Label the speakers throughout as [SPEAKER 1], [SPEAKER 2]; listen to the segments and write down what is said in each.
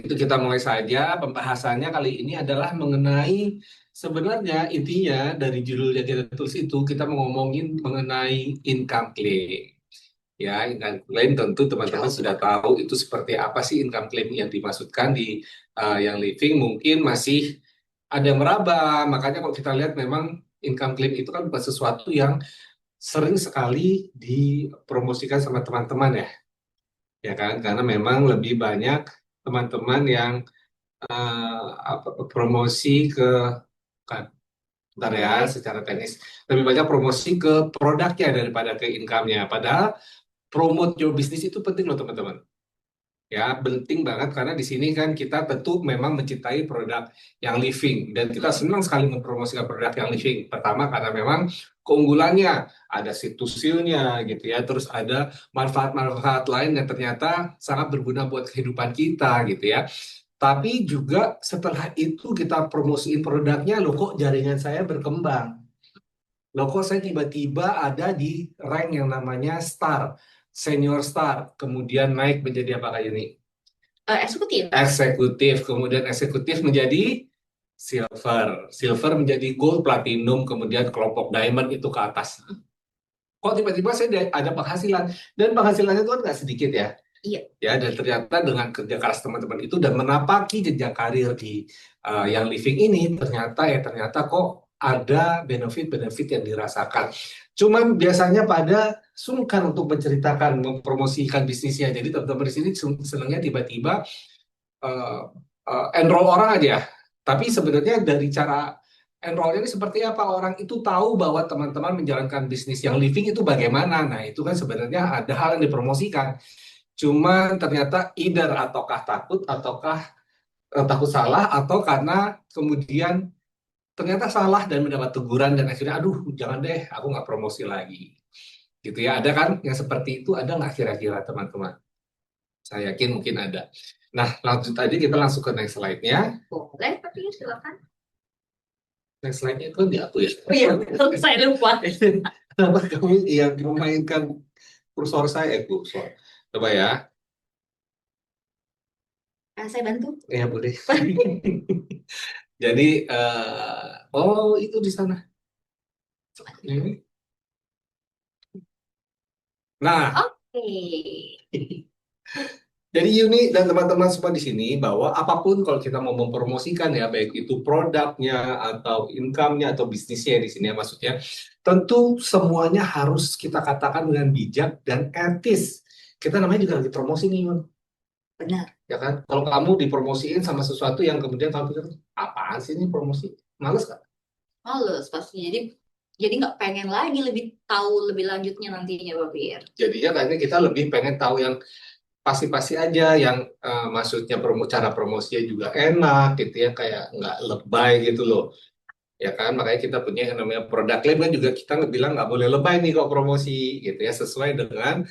[SPEAKER 1] Itu kita mulai saja. Pembahasannya kali ini adalah mengenai sebenarnya intinya dari judul yang kita tulis itu kita mau ngomongin mengenai income claim. Ya, income claim tentu teman-teman sudah tahu itu seperti apa sih income claim yang dimaksudkan di yang living mungkin masih ada yang meraba. Makanya kalau kita lihat memang income claim itu kan bukan sesuatu yang sering sekali dipromosikan sama teman-teman ya kan? Karena memang lebih banyak teman-teman yang promosi ke kan, bentar ya secara teknis lebih banyak promosi ke produknya daripada ke income-nya. Padahal promote your business itu penting loh teman-teman. Ya, penting banget karena di sini kan kita tentu memang mencintai produk yang living dan kita senang sekali mempromosikan produk yang living. Pertama karena memang keunggulannya ada situs seal-nya gitu ya, terus ada manfaat-manfaat lain yang ternyata sangat berguna buat kehidupan kita gitu ya. Tapi juga setelah itu kita promosiin produknya, loh kok jaringan saya berkembang. Loh kok saya tiba-tiba ada di rank yang namanya star, senior star, kemudian naik menjadi apa kayak ini?
[SPEAKER 2] Eksekutif.
[SPEAKER 1] Eksekutif, kemudian eksekutif menjadi silver, silver menjadi gold, platinum, kemudian kelompok diamond itu ke atas. Kok tiba-tiba saya ada penghasilan, dan penghasilannya itu kan nggak sedikit ya.
[SPEAKER 2] Iya.
[SPEAKER 1] Ya, dan ternyata dengan kerja keras teman-teman itu dan menapaki jenjang karir di yang living ini, ternyata kok ada benefit-benefit yang dirasakan. Cuman biasanya pada sungkan untuk menceritakan, mempromosikan bisnisnya. Jadi teman-teman di sini senangnya tiba-tiba uh, enroll orang aja. Tapi sebenarnya dari cara enrollnya ini seperti apa, orang itu tahu bahwa teman-teman menjalankan bisnis yang living itu bagaimana. Nah, itu kan sebenarnya ada hal yang dipromosikan. Cuman ternyata either ataukah takut salah atau karena kemudian ternyata salah dan mendapat teguran dan akhirnya aduh jangan deh aku nggak promosi lagi gitu ya. Ada kan yang seperti itu, ada nggak kira-kira teman-teman? Saya yakin mungkin ada. Nah, lanjut aja kita langsung ke next slide-nya.
[SPEAKER 2] Boleh, tapi silakan.
[SPEAKER 1] Next slide-nya itu kan di aku ya.
[SPEAKER 2] Oh iya, saya lupa.
[SPEAKER 1] Kenapa kamu yang memainkan kursor saya? Kursor. Coba ya.
[SPEAKER 2] Saya bantu.
[SPEAKER 1] Ya boleh. Jadi, oh itu di sana. Ini. Nah,
[SPEAKER 2] Oke.
[SPEAKER 1] jadi Yuni dan teman-teman semua di sini bahwa apapun kalau kita mau mempromosikan ya, baik itu produknya atau income-nya atau bisnisnya di sini ya maksudnya, tentu semuanya harus kita katakan dengan bijak dan etis. Kita namanya juga lagi promosi nih, Yun.
[SPEAKER 2] Benar.
[SPEAKER 1] Ya kan? Kalau kamu dipromosiin sama sesuatu yang kemudian kamu pikir, apaan sih ini promosi? Males kan?
[SPEAKER 2] Males pasti. Jadi nggak pengen lagi lebih tahu lebih lanjutnya nantinya, Pak Fir.
[SPEAKER 1] Jadinya kayaknya kita lebih pengen tahu yang pasti-pasti aja, yang maksudnya cara promosinya juga enak gitu ya, kayak nggak lebay gitu loh. Ya kan, makanya kita punya yang namanya produk claim kan, juga kita bilang nggak boleh lebay nih kok promosi gitu ya, sesuai dengan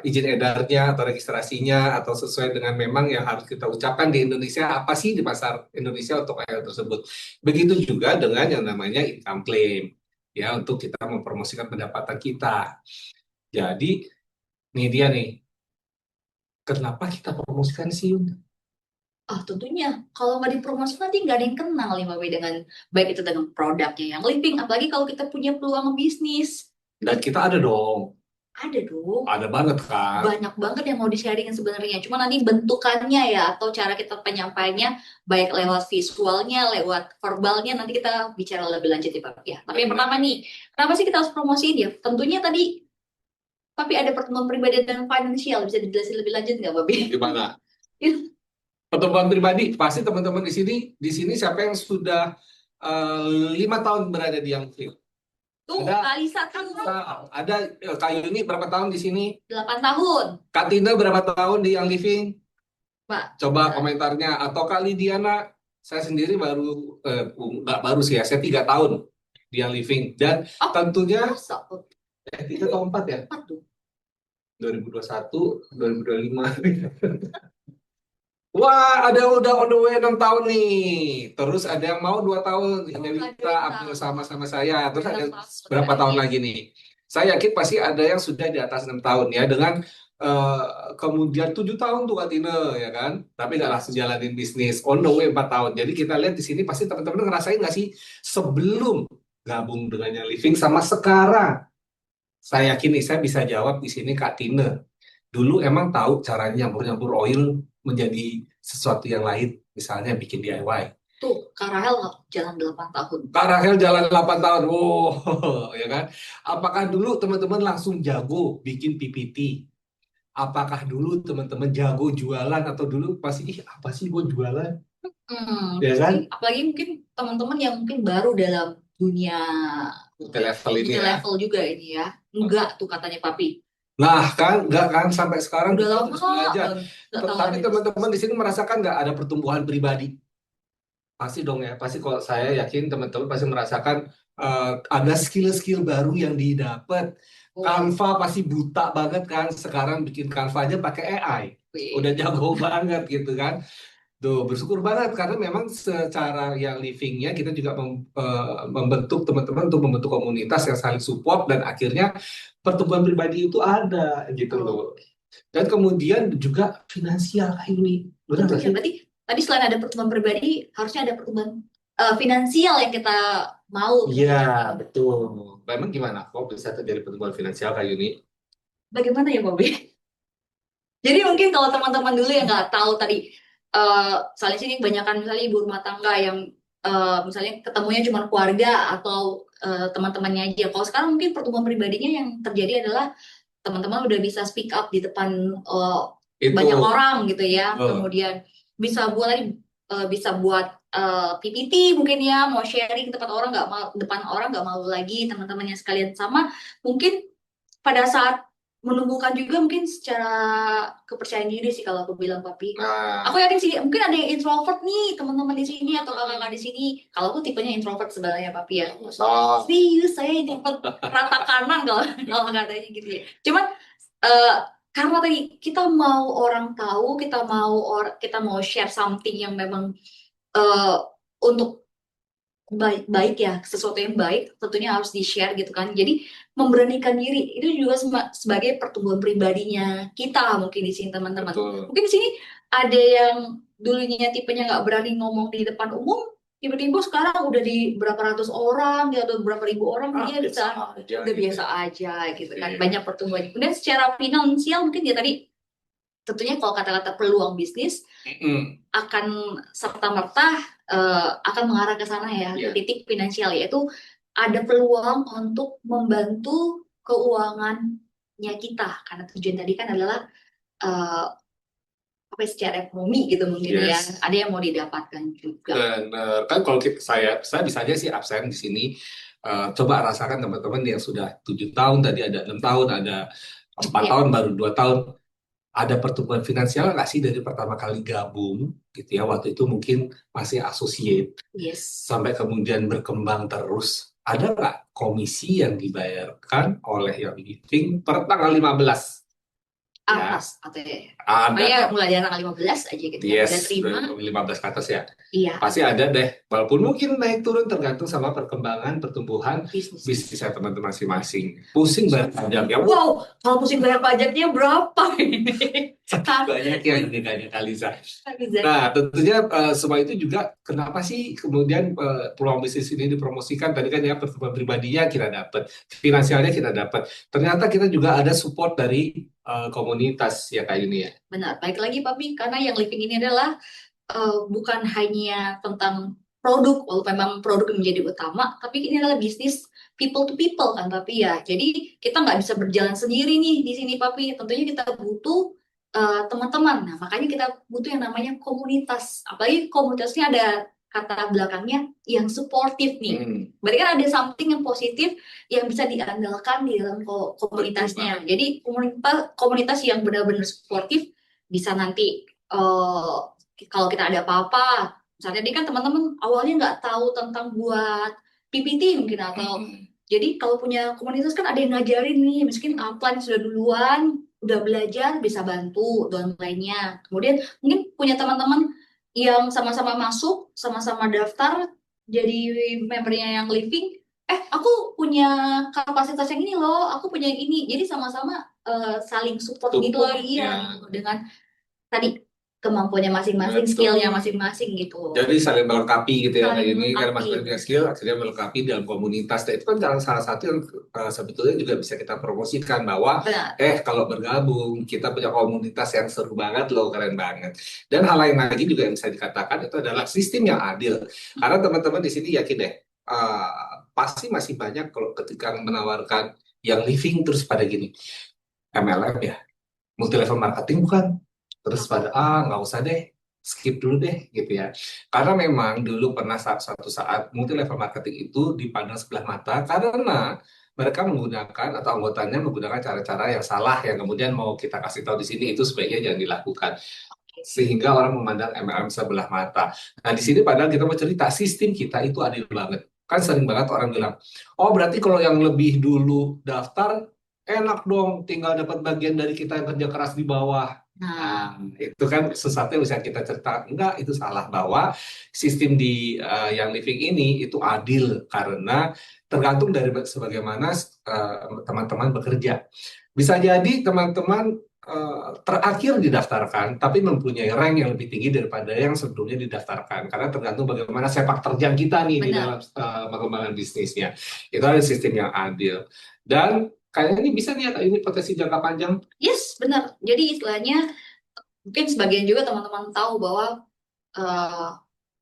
[SPEAKER 1] izin edarnya atau registrasinya, atau sesuai dengan memang yang harus kita ucapkan di Indonesia apa sih di pasar Indonesia untuk hal tersebut. Begitu juga dengan yang namanya income claim ya, untuk kita mempromosikan pendapatan kita. Jadi nih dia nih, kenapa kita promosikan sih Yun?
[SPEAKER 2] Tentunya kalau nggak dipromosi nanti nggak ada yang kenal nih, Pak Fir, dengan baik itu dengan produknya yang living, apalagi kalau kita punya peluang bisnis.
[SPEAKER 1] Dan kita ada dong,
[SPEAKER 2] Ada dong.
[SPEAKER 1] ada banget kan.
[SPEAKER 2] Banyak banget yang mau di-sharingin sebenarnya. Cuma nanti bentukannya ya atau cara kita penyampaiannya baik lewat visualnya, lewat verbalnya nanti kita bicara lebih lanjut ya Pak. Ya, tapi yang pertama nih, kenapa sih kita harus promosiin ya? Tentunya tadi tapi ada pertemuan pribadi dan finansial, bisa dijelasin lebih lanjut nggak, Babi?
[SPEAKER 1] Gimana? Pertemuan pribadi, pasti teman-teman di sini siapa yang sudah 5 tahun berada di yang field?
[SPEAKER 2] Tuh,
[SPEAKER 1] Ada,
[SPEAKER 2] Kak Lisa kan
[SPEAKER 1] ada Kayu ini berapa tahun di sini?
[SPEAKER 2] 8 tahun,
[SPEAKER 1] Kak Tina berapa tahun di yang living?
[SPEAKER 2] Pak.
[SPEAKER 1] Coba komentarnya. Atau Kak Lidiana, saya sendiri baru nggak baru sih ya, saya 3 tahun di yang living dan
[SPEAKER 2] Oh,
[SPEAKER 1] tentunya
[SPEAKER 2] masa?
[SPEAKER 1] 3 atau 4 ya,
[SPEAKER 2] Apa tuh?
[SPEAKER 1] 2021, 2025. Wah, ada udah on the way 6 tahun nih. Terus ada yang mau 2 tahun, yang kita ambil sama-sama saya. Terus ada berapa tahun lagi nih? Saya yakin pasti ada yang sudah di atas 6 tahun ya, dengan eh, kemudian 7 tahun tuh Kak Tine ya kan, tapi nggak langsung jalanin bisnis on the way 4 tahun. Jadi kita lihat di sini pasti teman-teman ngerasain nggak sih sebelum gabung dengan Yang Living sama sekarang. Saya yakin nih saya bisa jawab di sini Kak Tine. Dulu emang tahu caranya nyampur-nyampur oil menjadi sesuatu yang lain, misalnya bikin DIY.
[SPEAKER 2] Tuh, Kak Rahel jalan 8 tahun.
[SPEAKER 1] Kak Rahel jalan 8 tahun, wow, ya kan? Apakah dulu teman-teman langsung jago bikin PPT? Apakah dulu teman-teman jago jualan atau dulu pasti apa sih gue jualan, ya kan?
[SPEAKER 2] Apalagi mungkin teman-teman yang mungkin baru dalam dunia
[SPEAKER 1] Level ini ya.
[SPEAKER 2] level juga ini ya. Enggak tuh katanya Papi.
[SPEAKER 1] Nah kan, nggak kan sampai sekarang
[SPEAKER 2] Udah
[SPEAKER 1] kita
[SPEAKER 2] lama
[SPEAKER 1] terus belajar.
[SPEAKER 2] nggak tahu
[SPEAKER 1] Tapi
[SPEAKER 2] ada.
[SPEAKER 1] teman-teman di sini merasakan nggak ada pertumbuhan pribadi? Pasti dong ya, pasti kalau saya yakin teman-teman pasti merasakan ada skill-skill baru yang didapat.
[SPEAKER 2] Oh,
[SPEAKER 1] Canva pasti buta banget kan, sekarang bikin Canva aja pakai AI. Udah jago banget gitu kan. Tuh, bersyukur banget karena memang secara yang livingnya kita juga membentuk teman-teman untuk membentuk komunitas yang saling support dan akhirnya pertumbuhan pribadi itu ada gitu loh. Dan kemudian juga finansial kayak ini. Benar nggak
[SPEAKER 2] tentunya
[SPEAKER 1] sih?
[SPEAKER 2] berarti tadi selain ada pertumbuhan pribadi, harusnya ada pertumbuhan finansial yang kita mau.
[SPEAKER 1] Iya, betul. Memang gimana kok bisa terjadi pertumbuhan finansial kayak gini?
[SPEAKER 2] Bagaimana ya, Bobby? Jadi mungkin kalau teman-teman dulu yang nggak tahu tadi, misalnya sini kebanyakan misalnya ibu rumah tangga yang misalnya ketemunya cuma keluarga atau teman-temannya aja. Kalau sekarang mungkin pertumbuhan pribadinya yang terjadi adalah teman-teman udah bisa speak up di depan
[SPEAKER 1] Itu.
[SPEAKER 2] banyak orang gitu ya.
[SPEAKER 1] Oh.
[SPEAKER 2] Kemudian bisa buat PPT mungkin ya, mau sharing ke tempat orang nggak mau, depan orang nggak malu lagi, teman-temannya sekalian sama. Mungkin pada saat menumbuhkan juga mungkin secara kepercayaan diri sih kalau aku bilang Papi. Aku yakin sih mungkin ada yang introvert nih teman-teman di sini atau kakak-kakak di sini. Kalau aku tipenya introvert sebenarnya Papi ya. Serius saya introvert rata kanan kalau katanya gitu ya. Cuman karena tadi kita mau orang tahu, kita mau share something yang memang untuk baik ya, sesuatu yang baik tentunya harus di-share gitu kan. Jadi memberanikan diri itu juga sebagai pertumbuhan pribadinya kita mungkin di sini teman-teman. Mungkin di sini ada yang dulunya tipenya nggak berani ngomong di depan umum, tiba-tiba sekarang udah di berapa ratus orang ya, atau berapa ribu orang dia bisa udah biasa aja gitu kan. Banyak pertumbuhan. Kemudian secara finansial mungkin ya tadi tentunya kalau kata-kata peluang bisnis akan serta-merta akan mengarah ke sana ya, ke titik finansial, yaitu ada peluang untuk membantu keuangannya kita, karena tujuan tadi kan adalah apa secara ekonomi gitu mungkin ya, ada yang mau didapatkan juga.
[SPEAKER 1] Benar, kan kalau saya bisa aja sih absen di sini. Coba rasakan teman-teman yang sudah 7 tahun, tadi ada 6 tahun, ada 4 tahun, baru 2 tahun. Ada pertumbuhan finansial nggak sih dari pertama kali gabung gitu ya, waktu itu mungkin masih associate, sampai kemudian berkembang terus. Ada nggak komisi yang dibayarkan oleh Yang Living per tanggal 15?
[SPEAKER 2] Atas atau
[SPEAKER 1] ada,
[SPEAKER 2] ya mulai dari tanggal 15 aja gitu ya, udah terima
[SPEAKER 1] 15 ke atas ya.
[SPEAKER 2] Iya.
[SPEAKER 1] Pasti ada deh, walaupun mungkin naik turun tergantung sama perkembangan pertumbuhan bisnisnya teman-teman masing-masing. Pusing bayar pajak ya.
[SPEAKER 2] Wow, kalau pusing bayar pajaknya berapa ini?
[SPEAKER 1] Banyak yang ditanya Kalisa. Nah, tentunya semua itu juga kenapa sih kemudian peluang bisnis ini dipromosikan? Tadi kan ya pertumbuhan pribadinya kita dapat, finansialnya kita dapat. Ternyata kita juga ada support dari komunitas ya kayak ini ya.
[SPEAKER 2] Benar, baik lagi Papi, karena Yang Living ini adalah bukan hanya tentang produk, walaupun memang produk menjadi utama, tapi ini adalah bisnis people to people kan Papi ya. Jadi kita nggak bisa berjalan sendiri nih di sini Papi. Tentunya kita butuh teman-teman. Nah, makanya kita butuh yang namanya komunitas. Apalagi komunitasnya ada kata belakangnya yang suportif nih. Berarti kan ada something yang positif yang bisa diandalkan di dalam komunitasnya. Jadi komunitas yang benar-benar suportif bisa nanti kalau kita ada apa-apa, misalnya tadi kan teman-teman awalnya nggak tahu tentang buat PPT mungkin, atau jadi kalau punya komunitas kan ada yang ngajarin nih, mungkin upline sudah duluan, udah belajar, bisa bantu dan lainnya. Kemudian mungkin punya teman-teman yang sama-sama masuk, sama-sama daftar jadi membernya Yang Living, aku punya kapasitas yang ini loh, aku punya yang ini. Jadi sama-sama saling support gitu loh,
[SPEAKER 1] Support
[SPEAKER 2] iya,
[SPEAKER 1] ya.
[SPEAKER 2] gitu. Dengan tadi kemampuannya masing-masing, skillnya
[SPEAKER 1] Betul.
[SPEAKER 2] masing-masing gitu.
[SPEAKER 1] Jadi saling melengkapi gitu ya, kayak
[SPEAKER 2] Saling
[SPEAKER 1] ini karena
[SPEAKER 2] melengkapi.
[SPEAKER 1] masing-masing punya skill, akhirnya melengkapi dalam komunitas. Dan itu kan salah satu yang sebetulnya juga bisa kita promosikan bahwa
[SPEAKER 2] Benar.
[SPEAKER 1] kalau bergabung kita punya komunitas yang seru banget loh, keren banget. Dan hal lain lagi juga yang bisa dikatakan itu adalah sistem yang adil. Karena teman-teman di sini yakin deh, pasti masih banyak kalau ketika menawarkan yang living terus pada gini, MLM ya, multi level marketing bukan? Terus pada nggak usah deh, skip dulu deh gitu ya. Karena memang dulu pernah suatu saat multi level marketing itu dipandang sebelah mata karena mereka menggunakan atau anggotanya menggunakan cara-cara yang salah yang kemudian mau kita kasih tahu di sini itu sebaiknya jangan dilakukan sehingga orang memandang MLM sebelah mata. Nah, di sini padahal kita mau cerita sistem kita itu adil banget. Kan sering banget orang bilang, oh berarti kalau yang lebih dulu daftar enak dong, tinggal dapat bagian dari kita yang kerja keras di bawah.
[SPEAKER 2] Nah,
[SPEAKER 1] Nah, itu kan sesuatu yang bisa kita cerita. Enggak, itu salah bahwa sistem di yang living ini itu adil karena tergantung dari sebagaimana teman-teman bekerja. Bisa jadi teman-teman terakhir didaftarkan, tapi mempunyai rank yang lebih tinggi daripada yang sebelumnya didaftarkan. Karena tergantung bagaimana sepak terjang kita nih di dalam
[SPEAKER 2] benar.
[SPEAKER 1] pengembangan bisnisnya. Itu ada sistem yang adil. Dan kayaknya ini bisa nih, ini potensi jangka panjang.
[SPEAKER 2] Yes, benar. Jadi istilahnya mungkin sebagian juga teman-teman tahu bahwa eh,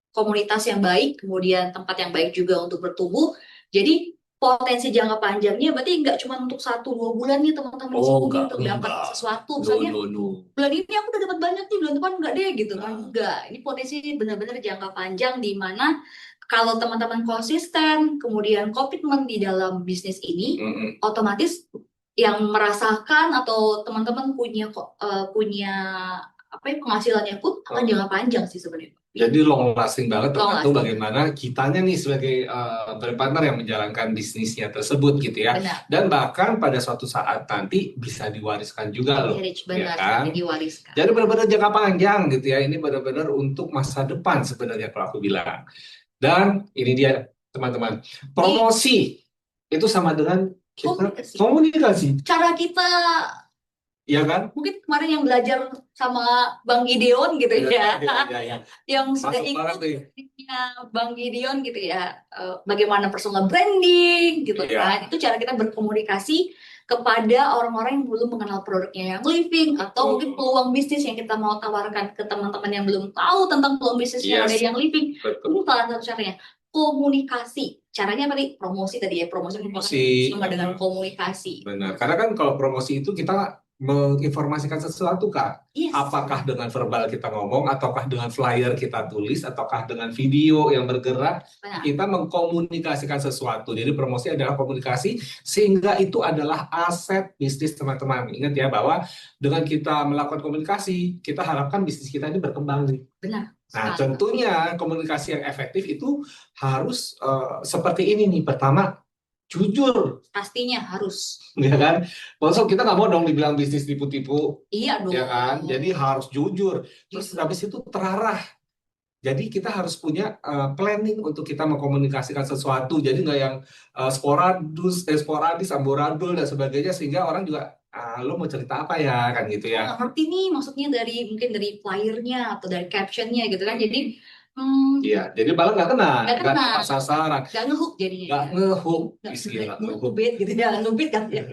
[SPEAKER 2] komunitas yang baik, kemudian tempat yang baik juga untuk bertumbuh. Jadi potensi jangka panjangnya berarti nggak cuma untuk 1-2 bulan nih teman-teman di
[SPEAKER 1] Oh,
[SPEAKER 2] sini
[SPEAKER 1] enggak,
[SPEAKER 2] untuk dapat
[SPEAKER 1] enggak.
[SPEAKER 2] sesuatu.
[SPEAKER 1] No,
[SPEAKER 2] Misalnya
[SPEAKER 1] no, no.
[SPEAKER 2] bulan ini aku udah dapat banyak nih, bulan depan enggak deh gitu kan.
[SPEAKER 1] Nah,
[SPEAKER 2] Enggak. Ini potensi benar-benar jangka panjang di mana kalau teman-teman konsisten, kemudian komitmen di dalam bisnis ini,
[SPEAKER 1] mm-mm.
[SPEAKER 2] otomatis yang merasakan atau teman-teman punya apa ya penghasilannya pun akan
[SPEAKER 1] Oh.
[SPEAKER 2] jangka panjang sih sebenarnya.
[SPEAKER 1] Jadi long lasting banget
[SPEAKER 2] Long
[SPEAKER 1] tergantung
[SPEAKER 2] lasting.
[SPEAKER 1] bagaimana kitanya nih sebagai brand partner yang menjalankan bisnisnya tersebut gitu ya.
[SPEAKER 2] Benar.
[SPEAKER 1] Dan bahkan pada suatu saat nanti bisa diwariskan juga loh,
[SPEAKER 2] Marriage
[SPEAKER 1] ya
[SPEAKER 2] benar sampai
[SPEAKER 1] kan?
[SPEAKER 2] diwariskan.
[SPEAKER 1] Jadi benar-benar jangka panjang gitu ya. Ini benar-benar untuk masa depan sebenarnya kalau aku bilang. Dan ini dia teman-teman,
[SPEAKER 2] Nih,
[SPEAKER 1] promosi itu sama dengan kita
[SPEAKER 2] komunikasi.
[SPEAKER 1] komunikasi,
[SPEAKER 2] Cara kita
[SPEAKER 1] ya kan?
[SPEAKER 2] mungkin kemarin yang belajar sama Bang Gideon gitu ya,
[SPEAKER 1] Ya.
[SPEAKER 2] yang sudah
[SPEAKER 1] Masuk banget
[SPEAKER 2] ikut
[SPEAKER 1] nih.
[SPEAKER 2] triknya Bang Gideon gitu ya, bagaimana personal branding gitu kan.
[SPEAKER 1] Iya,
[SPEAKER 2] Itu cara kita berkomunikasi kepada orang-orang yang belum mengenal produknya yang living atau mungkin
[SPEAKER 1] betul.
[SPEAKER 2] peluang bisnis yang kita mau tawarkan ke teman-teman yang belum tahu tentang peluang bisnis yang ada
[SPEAKER 1] Yes,
[SPEAKER 2] yang living. Ini
[SPEAKER 1] betul.
[SPEAKER 2] salah satu caranya. Komunikasi. Caranya apa nih? Promosi tadi ya, promosi
[SPEAKER 1] Promosi.
[SPEAKER 2] sama dengan komunikasi.
[SPEAKER 1] Benar, karena kan kalau promosi itu kita menginformasikan sesuatu, Kak.
[SPEAKER 2] Yes.
[SPEAKER 1] Apakah dengan verbal kita ngomong, ataukah dengan flyer kita tulis, ataukah dengan video yang bergerak,
[SPEAKER 2] Benar.
[SPEAKER 1] kita mengkomunikasikan sesuatu. Jadi promosi adalah komunikasi, sehingga itu adalah aset bisnis teman-teman. Ingat ya bahwa dengan kita melakukan komunikasi, kita harapkan bisnis kita ini berkembang nih.
[SPEAKER 2] Benar.
[SPEAKER 1] Nah,
[SPEAKER 2] Sekali.
[SPEAKER 1] tentunya komunikasi yang efektif itu harus seperti ini nih. Pertama, jujur,
[SPEAKER 2] Pastinya harus.
[SPEAKER 1] ya kan? Maksud kita nggak mau dong dibilang bisnis tipu-tipu,
[SPEAKER 2] Iya dong.
[SPEAKER 1] ya kan? Jadi harus jujur. Terus
[SPEAKER 2] Jujur.
[SPEAKER 1] habis itu terarah. Jadi kita harus punya planning untuk kita mengkomunikasikan sesuatu. Jadi nggak yang sporadis, amburadul dan sebagainya sehingga orang juga lo mau cerita apa ya kan gitu ya.
[SPEAKER 2] Nggak ngerti nih maksudnya mungkin dari flyernya atau dari captionnya gitu kan. Jadi
[SPEAKER 1] Iya, jadi malah nggak
[SPEAKER 2] nggak kena,
[SPEAKER 1] tepat sasaran,
[SPEAKER 2] nggak ngehook jadinya.
[SPEAKER 1] nggak
[SPEAKER 2] Ya.
[SPEAKER 1] ngehook,
[SPEAKER 2] Nggak
[SPEAKER 1] istilah ngehook.
[SPEAKER 2] ngebait gitu ya, ngebait kan ya.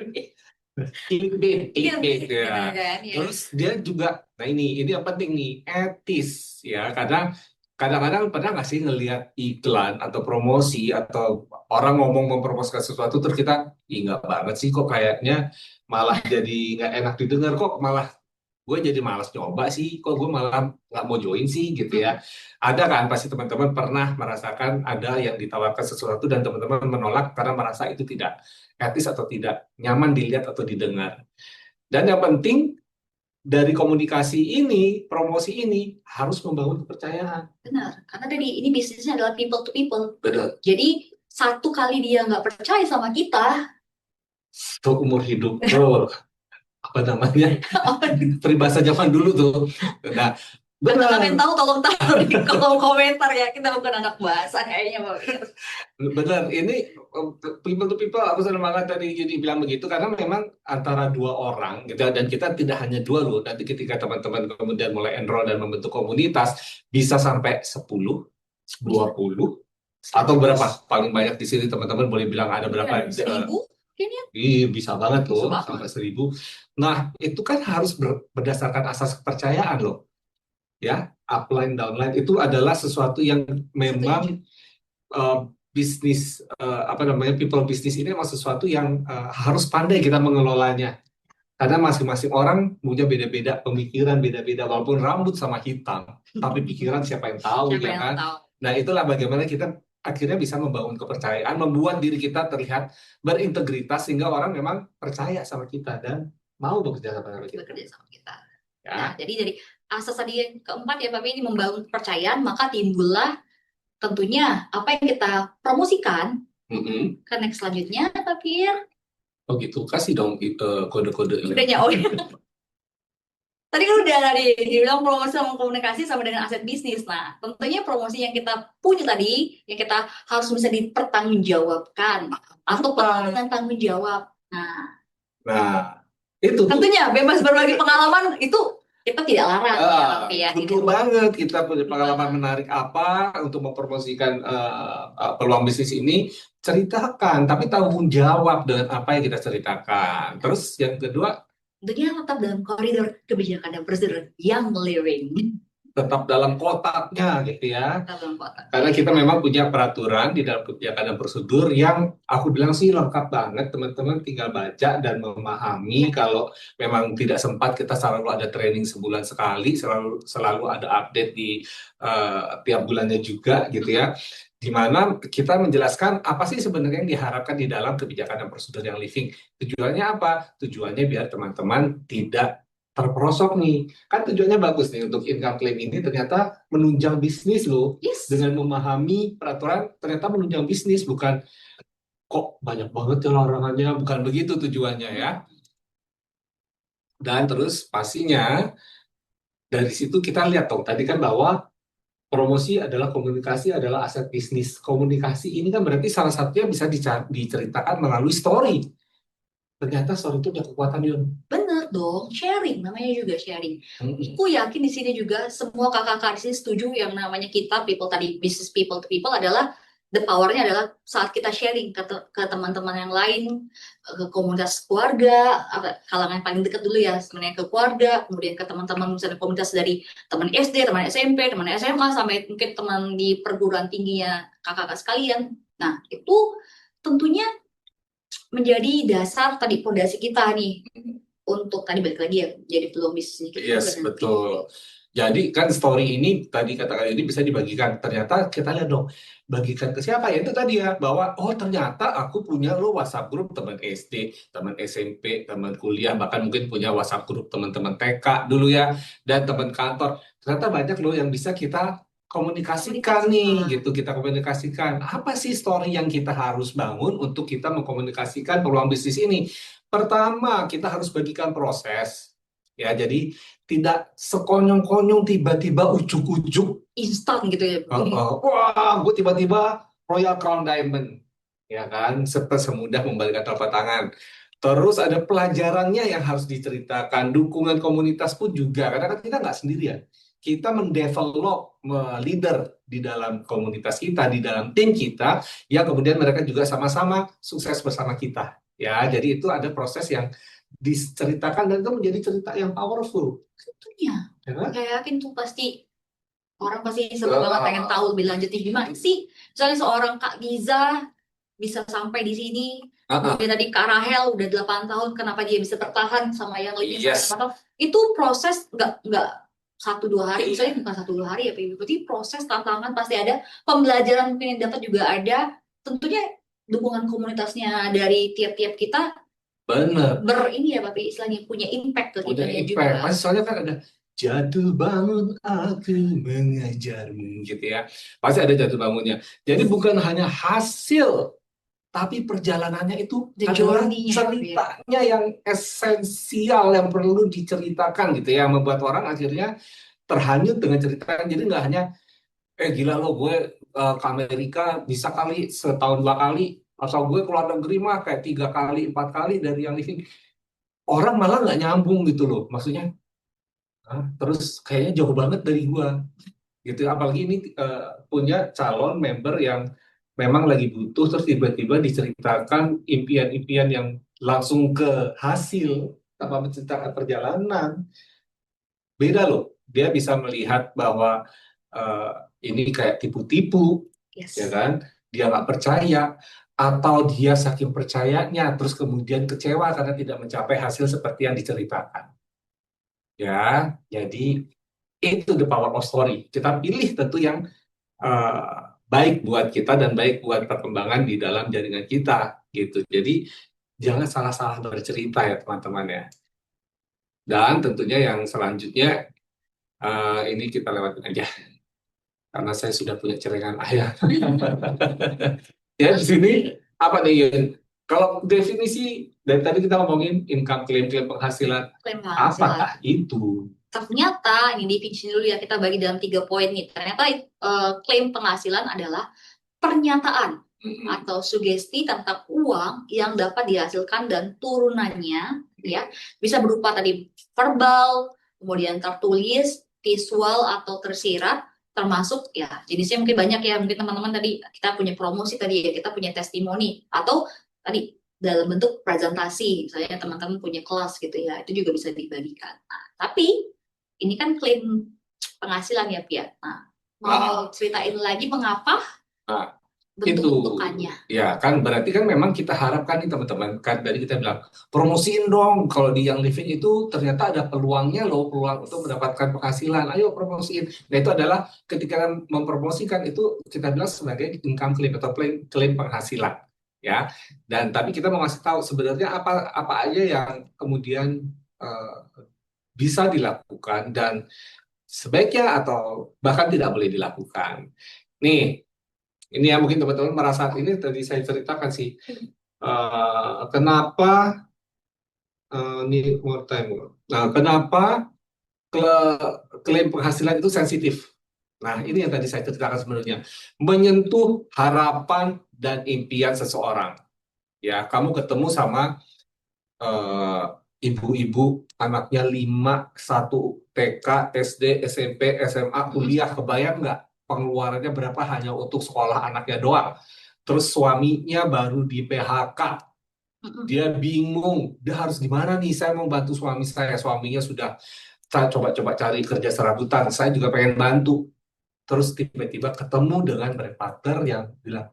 [SPEAKER 1] Clickbait,
[SPEAKER 2] Iya,
[SPEAKER 1] clickbait
[SPEAKER 2] gitu
[SPEAKER 1] ya.
[SPEAKER 2] kan ya.
[SPEAKER 1] Terus dia juga, nah ini yang penting nih, etis ya. Kadang-kadang pernah nggak sih ngelihat iklan atau promosi atau orang ngomong mempromosikan sesuatu terus kita, ih nggak banget sih kok kayaknya malah jadi nggak enak didengar kok malah gue jadi malas nyoba sih, kok gue malah nggak mau join sih gitu ya. Ada kan pasti teman-teman pernah merasakan ada yang ditawarkan sesuatu dan teman-teman menolak karena merasa itu tidak etis atau tidak nyaman dilihat atau didengar. Dan yang penting dari komunikasi ini, promosi ini harus membangun kepercayaan.
[SPEAKER 2] Benar, karena tadi ini bisnisnya adalah people to people.
[SPEAKER 1] Benar.
[SPEAKER 2] Jadi satu kali dia nggak percaya sama kita,
[SPEAKER 1] Untuk umur hidup, apa namanya? Peribahasa zaman dulu tuh. Nah,
[SPEAKER 2] Atau kalian
[SPEAKER 1] Benar,
[SPEAKER 2] tahu tolong taruh di kolom komentar ya, kita bukan anak bahasa kayaknya Pak Fir.
[SPEAKER 1] benar. Ini people to people, aku senang banget tadi jadi bilang begitu karena memang antara dua orang gitu ya, dan kita tidak hanya dua loh. Nanti ketika teman-teman kemudian mulai enroll dan membentuk komunitas bisa sampai 10,
[SPEAKER 2] Bisa
[SPEAKER 1] 20 atau
[SPEAKER 2] 100,
[SPEAKER 1] berapa? Paling banyak di sini teman-teman boleh bilang ada
[SPEAKER 2] mungkin
[SPEAKER 1] berapa?
[SPEAKER 2] ada 1000 mungkin ya,
[SPEAKER 1] Bisa banget
[SPEAKER 2] bisa
[SPEAKER 1] loh
[SPEAKER 2] banget.
[SPEAKER 1] sampai 1.000. Nah, itu kan harus berdasarkan asas kepercayaan loh, ya. Upline downline itu adalah sesuatu yang
[SPEAKER 2] Setuju.
[SPEAKER 1] memang eh, bisnis apa namanya people bisnis ini memang sesuatu yang harus pandai kita mengelolanya karena masing-masing orang punya beda-beda pemikiran beda-beda walaupun rambut sama hitam tapi pikiran siapa yang tahu
[SPEAKER 2] Siapa
[SPEAKER 1] ya
[SPEAKER 2] yang
[SPEAKER 1] kan.
[SPEAKER 2] tahu?
[SPEAKER 1] Nah itulah bagaimana kita akhirnya bisa membangun kepercayaan membuat diri kita terlihat berintegritas sehingga orang memang percaya sama kita dan mau bekerja sama kita
[SPEAKER 2] Bekerja sama kita. Nah,
[SPEAKER 1] ya.
[SPEAKER 2] jadi dari asas tadi yang keempat ya Pak Fir, ini membangun kepercayaan, maka timbullah tentunya apa yang kita promosikan
[SPEAKER 1] Mm-mm.
[SPEAKER 2] ke next selanjutnya Pak Fir.
[SPEAKER 1] Oh gitu kasih dong kode-kode
[SPEAKER 2] Udah nyawa. Tadi kan udah tadi dibilang promosi sama komunikasi sama dengan aset bisnis. Nah, tentunya promosi yang kita punya tadi, yang kita harus bisa dipertanggungjawabkan atau
[SPEAKER 1] apa.
[SPEAKER 2] dengan tanggung jawab. Nah,
[SPEAKER 1] Nah itu tuh.
[SPEAKER 2] tentunya bebas berbagi pengalaman itu kita tidak larang ya, tapi ya
[SPEAKER 1] Betul
[SPEAKER 2] tidak
[SPEAKER 1] banget. Kita punya
[SPEAKER 2] betul
[SPEAKER 1] pengalaman
[SPEAKER 2] banget.
[SPEAKER 1] menarik apa untuk mempromosikan peluang bisnis ini, ceritakan. Tapi tanggung jawab dengan apa yang kita ceritakan. Terus yang kedua,
[SPEAKER 2] Tentunya tetap dalam koridor kebijakan dan prosedur yang living.
[SPEAKER 1] tetap dalam kotaknya gitu ya.
[SPEAKER 2] Tetap dalam kotak.
[SPEAKER 1] Karena kita memang punya peraturan di dalam kebijakan dan prosedur yang aku bilang sih lengkap banget. Teman-teman tinggal baca dan memahami. Kalau memang tidak sempat, kita selalu ada training sebulan sekali, selalu selalu ada update di tiap bulannya juga gitu ya. Di mana kita menjelaskan apa sih sebenarnya yang diharapkan di dalam kebijakan dan prosedur yang living. Tujuannya apa? Tujuannya biar teman-teman tidak terperosok nih. Kan tujuannya bagus nih untuk income claim ini ternyata menunjang bisnis loh.
[SPEAKER 2] Yes.
[SPEAKER 1] Dengan memahami peraturan ternyata menunjang bisnis bukan kok banyak banget ya larangannya, bukan begitu tujuannya ya. Dan terus pastinya dari situ kita lihat dong tadi kan bahwa promosi adalah komunikasi adalah aset bisnis. Komunikasi ini kan berarti salah satunya bisa diceritakan melalui story. Ternyata story itu punya kekuatan Yun.
[SPEAKER 2] Bener dong, sharing, namanya juga sharing.
[SPEAKER 1] Mm-mm.
[SPEAKER 2] Aku yakin di sini juga semua kakak-kakak di sini setuju yang namanya kita people tadi, business people to people adalah the powernya adalah saat kita sharing ke teman-teman yang lain, ke komunitas keluarga, kalangan paling dekat dulu ya sebenarnya ke keluarga, kemudian ke teman-teman misalnya komunitas dari teman SD, teman SMP, teman SMA, sampai mungkin teman di perguruan tingginya kakak-kakak sekalian. Nah, itu tentunya menjadi dasar tadi fondasi kita nih untuk tadi balik lagi ya jadi peluang bisnis kita juga
[SPEAKER 1] Yes,
[SPEAKER 2] nanti.
[SPEAKER 1] betul. Jadi kan story ini tadi katakan ini bisa dibagikan. Ternyata kita lihat dong, bagikan ke siapa ya? Itu tadi ya, bahwa oh ternyata aku punya lo WhatsApp grup teman SD, teman SMP, teman kuliah, bahkan mungkin punya WhatsApp grup teman-teman TK dulu ya, dan teman kantor. Ternyata banyak loh yang bisa kita komunikasikan nih, gitu. Kita komunikasikan. Apa sih story yang kita harus bangun untuk kita mengkomunikasikan peluang bisnis ini? Pertama, kita harus bagikan proses. Ya, jadi tidak sekonyong-konyong tiba-tiba ujuk-ujuk
[SPEAKER 2] Instan gitu ya.
[SPEAKER 1] wah gue tiba-tiba Royal Crown Diamond ya kan semudah membalikan telapak tangan. Terus ada pelajarannya yang harus diceritakan, dukungan komunitas pun juga karena kan kita nggak sendirian, kita mendevelop leader di dalam komunitas kita, di dalam tim kita, yang kemudian mereka juga sama-sama sukses bersama kita ya. Jadi itu ada proses yang diceritakan dan itu menjadi cerita yang powerful.
[SPEAKER 2] Tentunya.
[SPEAKER 1] Ya kan?
[SPEAKER 2] Saya yakin tuh pasti orang pasti seru banget pengen tahu lebih lanjut nih gimana sih. Misalnya seorang Kak Giza bisa sampai di sini. Kemudian tadi Kak Rahel udah 8 tahun, kenapa dia bisa bertahan sama yang lebih
[SPEAKER 1] Yes.
[SPEAKER 2] 8 tahun? Itu proses nggak 1-2 hari, misalnya bukan 1-2 hari ya, Pak. Berarti proses tantangan pasti ada, pembelajaran mungkin yang dapat juga ada. Tentunya dukungan komunitasnya dari tiap-tiap kita
[SPEAKER 1] Bener.
[SPEAKER 2] ini ya Pak, istilahnya punya impact ke
[SPEAKER 1] Punya
[SPEAKER 2] kita
[SPEAKER 1] impact.
[SPEAKER 2] juga.
[SPEAKER 1] Pasti soalnya kan ada jatuh bangun aku mengajarmu gitu ya. Pasti ada jatuh bangunnya. Jadi bukan hanya hasil, tapi perjalanannya itu
[SPEAKER 2] The
[SPEAKER 1] adalah
[SPEAKER 2] journey-nya,
[SPEAKER 1] ceritanya yang esensial yang perlu diceritakan gitu ya. Membuat orang akhirnya terhanyut dengan cerita. Jadi nggak hanya gila lo gue ke Amerika bisa kali setahun 2 kali, asal gue keluar negeri mah kayak 3 kali 4 kali dari yang living. Orang malah nggak nyambung gitu loh, maksudnya terus kayaknya jauh banget dari gue gitu. Apalagi ini punya calon member yang memang lagi butuh, terus tiba-tiba diceritakan impian-impian yang langsung ke hasil tanpa menceritakan perjalanan. Beda loh, dia bisa melihat bahwa eh, ini kayak tipu-tipu, ya
[SPEAKER 2] Yes.
[SPEAKER 1] kan? Dia nggak percaya, atau dia saking percayanya terus kemudian kecewa karena tidak mencapai hasil seperti yang diceritakan. Ya, jadi itu the power of story. Kita pilih tentu yang eh, baik buat kita dan baik buat perkembangan di dalam jaringan kita, gitu. Jadi jangan salah-salah bercerita ya teman-teman ya. Dan tentunya yang selanjutnya ini kita lewatin aja karena saya sudah punya celengan ayah. Ya di sini apa nih Yun? Kalau definisi dari tadi kita ngomongin income klaim penghasilan,
[SPEAKER 2] Klaim penghasilan.
[SPEAKER 1] apakah itu?
[SPEAKER 2] Ternyata, ini definisi dulu ya, kita bagi dalam 3 poin nih. Ternyata klaim penghasilan adalah pernyataan
[SPEAKER 1] Mm-mm.
[SPEAKER 2] atau sugesti tentang uang yang dapat dihasilkan dan turunannya ya bisa berupa tadi verbal, kemudian tertulis, visual atau tersirat, termasuk ya jenisnya mungkin banyak ya, mungkin teman-teman tadi kita punya promosi tadi ya, kita punya testimoni atau tadi dalam bentuk presentasi, misalnya teman-teman punya kelas gitu ya, itu juga bisa dibagikan. Nah, tapi ini kan klaim penghasilan ya Pia. Nah, mau
[SPEAKER 1] Ah,
[SPEAKER 2] ceritain lagi mengapa
[SPEAKER 1] ah, itu
[SPEAKER 2] bentuk-bentukannya.
[SPEAKER 1] ya kan berarti kan memang kita harapkan nih teman-teman kan dari kita bilang promosiin dong kalau di Young Living itu ternyata ada peluangnya loh, peluang untuk mendapatkan penghasilan, ayo promosiin. Nah itu adalah ketika mempromosikan itu kita bilang sebagai income claim atau klaim penghasilan ya. Dan tapi kita mau ngasih tahu sebenarnya apa apa aja yang kemudian eh, bisa dilakukan dan sebaiknya atau bahkan tidak boleh dilakukan. Nih, ini ya mungkin teman-teman merasa ini tadi saya ceritakan sih. Kenapa ini more time. Nah, kenapa klaim penghasilan itu sensitif? Nah, ini yang tadi saya ceritakan sebenarnya. Menyentuh harapan dan impian seseorang. Ya, kamu ketemu sama eh, ibu-ibu anaknya 5, 1 TK, SD, SMP, SMA, kuliah, kebayang nggak pengeluarannya berapa hanya untuk sekolah anaknya doang. Terus suaminya baru di PHK, dia bingung, dia harus gimana nih, saya mau bantu suami saya, suaminya sudah saya coba-coba cari kerja serabutan, saya juga pengen bantu. Terus tiba-tiba ketemu dengan brand partner yang bilang,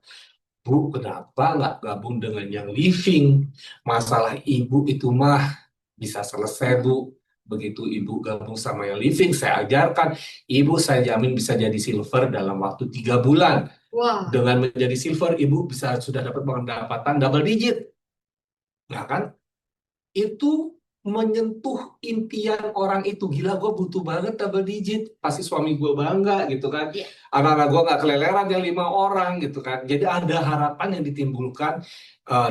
[SPEAKER 1] Bu, kenapa nggak gabung dengan yang living? Masalah ibu itu mah bisa selesai, Bu. Begitu ibu gabung sama yang living, saya ajarkan. Ibu saya jamin bisa jadi silver dalam waktu 3 bulan.
[SPEAKER 2] Wah,
[SPEAKER 1] Dengan menjadi silver, ibu bisa sudah dapat pendapatan double digit. Nah kan, itu menyentuh impian orang itu. Gila, gue butuh banget double digit. Pasti suami gue bangga gitu kan.
[SPEAKER 2] ya.
[SPEAKER 1] Anak-anak gue nggak keleleran yang 5 orang gitu kan. Jadi ada harapan yang ditimbulkan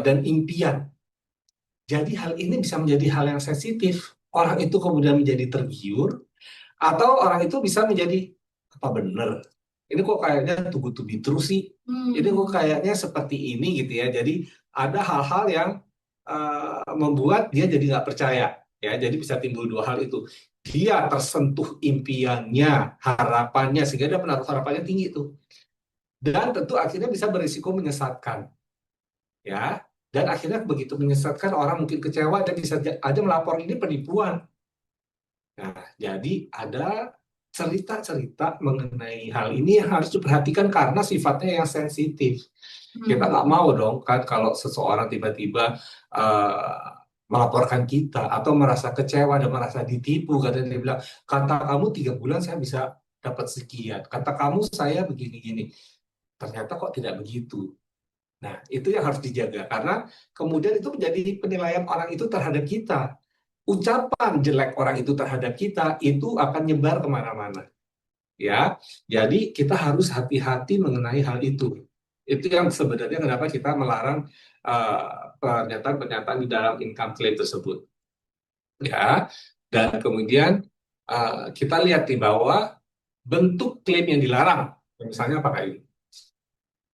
[SPEAKER 1] dan impian. Jadi hal ini bisa menjadi hal yang sensitif. Orang itu kemudian menjadi tergiur, atau orang itu bisa menjadi apa bener? Ini kok kayaknya too good to be true sih. Ini kok
[SPEAKER 2] Hmm.
[SPEAKER 1] kayaknya seperti ini gitu ya. Jadi ada hal-hal yang membuat dia jadi nggak percaya. Ya, jadi bisa timbul 2 hal itu. Dia tersentuh impiannya, harapannya, sehingga dia menaruh harapannya tinggi itu. Dan tentu akhirnya bisa berisiko menyesatkan. Ya, dan akhirnya begitu menyesatkan orang mungkin kecewa dan bisa aja melapor ini penipuan. Nah, jadi ada cerita-cerita mengenai hal ini yang harus diperhatikan karena sifatnya yang sensitif. Kita
[SPEAKER 2] Hmm.
[SPEAKER 1] nggak mau dong kan kalau seseorang tiba-tiba eh, melaporkan kita atau merasa kecewa dan merasa ditipu karena dia bilang, kata kamu 3 bulan saya bisa dapat sekian, kata kamu saya begini-gini. Ternyata kok tidak begitu. Nah, itu yang harus dijaga karena kemudian itu menjadi penilaian orang itu terhadap kita. Ucapan jelek orang itu terhadap kita itu akan nyebar kemana-mana. Ya, jadi kita harus hati-hati mengenai hal itu. Itu yang sebenarnya kenapa kita melarang pernyataan-pernyataan di dalam income claim tersebut. Ya, dan kemudian kita lihat di bawah bentuk klaim yang dilarang. Misalnya apa kayak ini?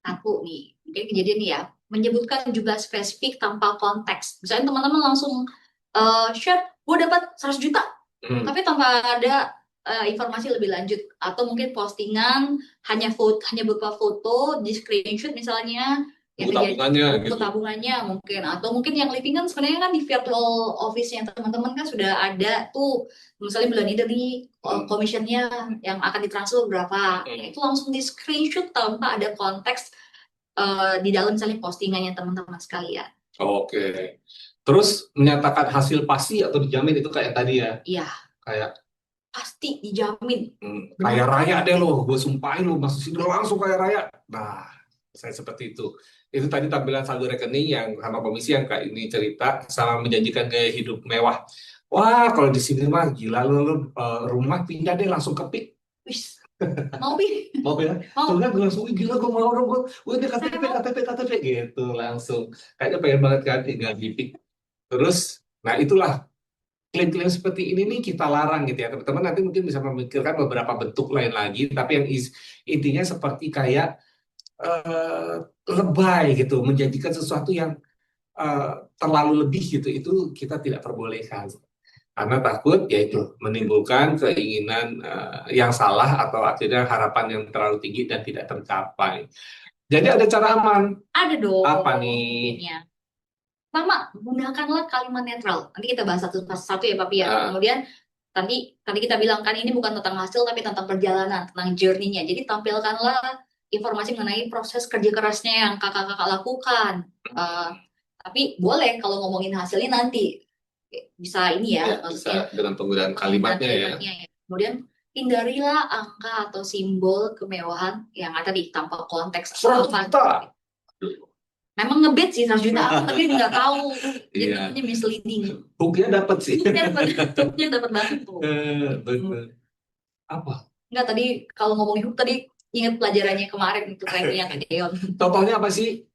[SPEAKER 2] Satu nih, mungkin kejadian nih ya, menyebutkan jumlah spesifik tanpa konteks. Misalnya teman-teman langsung share, gue dapat 100 juta,
[SPEAKER 1] Hmm,
[SPEAKER 2] tapi tanpa ada informasi lebih lanjut. Atau mungkin postingan hanya berupa foto, di screenshot misalnya, yang
[SPEAKER 1] buku
[SPEAKER 2] kejadian
[SPEAKER 1] tabungannya
[SPEAKER 2] buku
[SPEAKER 1] gitu.
[SPEAKER 2] tabungannya mungkin. Atau mungkin yang living kan sebenarnya kan di virtual office-nya teman-teman kan sudah ada tuh, misalnya bulan ini nih
[SPEAKER 1] Hmm,
[SPEAKER 2] commission-nya yang akan ditransfer berapa. Nah,
[SPEAKER 1] hmm.
[SPEAKER 2] itu langsung di screenshot tanpa ada konteks di dalam misalnya postingannya teman-teman sekalian.
[SPEAKER 1] Oke. Terus menyatakan hasil pasti atau dijamin itu kayak tadi ya,
[SPEAKER 2] Iya,
[SPEAKER 1] kayak
[SPEAKER 2] pasti dijamin.
[SPEAKER 1] kaya
[SPEAKER 2] Benar kan?
[SPEAKER 1] raya deh lo, gue sumpahin lo masuk sini langsung kaya raya. Nah, saya seperti itu. Itu tadi tampilan saldo rekening yang sama komisi yang kayak ini cerita sama menjanjikan gaya hidup mewah. Wah, kalau di sini mah gila lo, rumah pindah deh langsung ke PIK.
[SPEAKER 2] Wis, mau pi,
[SPEAKER 1] Mau bilang, tuh
[SPEAKER 2] mau.
[SPEAKER 1] kan gue langsung, "Ih, gila gue mau dong, gue ini
[SPEAKER 2] Saya
[SPEAKER 1] KTP,
[SPEAKER 2] mau.
[SPEAKER 1] KTP, KTP gitu langsung. Kayaknya pengen banget kan tinggal di PIK. Terus, nah itulah klaim-klaim seperti ini nih kita larang gitu ya. Teman-teman nanti mungkin bisa memikirkan beberapa bentuk lain lagi, tapi yang intinya seperti kayak eh, lebay gitu, menjanjikan sesuatu yang eh, terlalu lebih gitu, itu kita tidak perbolehkan. Karena takut yaitu menimbulkan keinginan yang salah atau akhirnya harapan yang terlalu tinggi dan tidak tercapai. Jadi ada cara aman.
[SPEAKER 2] Ada
[SPEAKER 1] Apa
[SPEAKER 2] dong
[SPEAKER 1] nih?
[SPEAKER 2] intinya. Pertama, gunakanlah kalimat netral. Nanti kita bahas satu-satu ya, Papi ya.
[SPEAKER 1] Eh,
[SPEAKER 2] Kemudian tadi kita bilang kan ini bukan tentang hasil tapi tentang perjalanan, tentang journey-nya. Jadi tampilkanlah informasi mengenai proses kerja kerasnya yang kakak-kakak lakukan. Eh, tapi boleh kalau ngomongin hasilnya nanti bisa ini
[SPEAKER 1] ya
[SPEAKER 2] ya,
[SPEAKER 1] bisa
[SPEAKER 2] maksudnya
[SPEAKER 1] dengan penggunaan
[SPEAKER 2] penggunaan
[SPEAKER 1] kalimatnya ya.
[SPEAKER 2] kalimatnya ya. Kemudian hindarilah angka atau simbol kemewahan yang ada di tanpa konteks
[SPEAKER 1] 100
[SPEAKER 2] apa.
[SPEAKER 1] juta.
[SPEAKER 2] Memang ngebet sih 100 juta apa, tapi nggak tahu. Jadi
[SPEAKER 1] Iya,
[SPEAKER 2] namanya misleading.
[SPEAKER 1] hooknya dapat sih.
[SPEAKER 2] Hooknya dapat banget tuh.
[SPEAKER 1] Betul. Apa?
[SPEAKER 2] Nggak, tadi kalau ngomongin hook tadi ingat pelajarannya kemarin itu trainingnya Kak Deon.
[SPEAKER 1] Contohnya apa sih?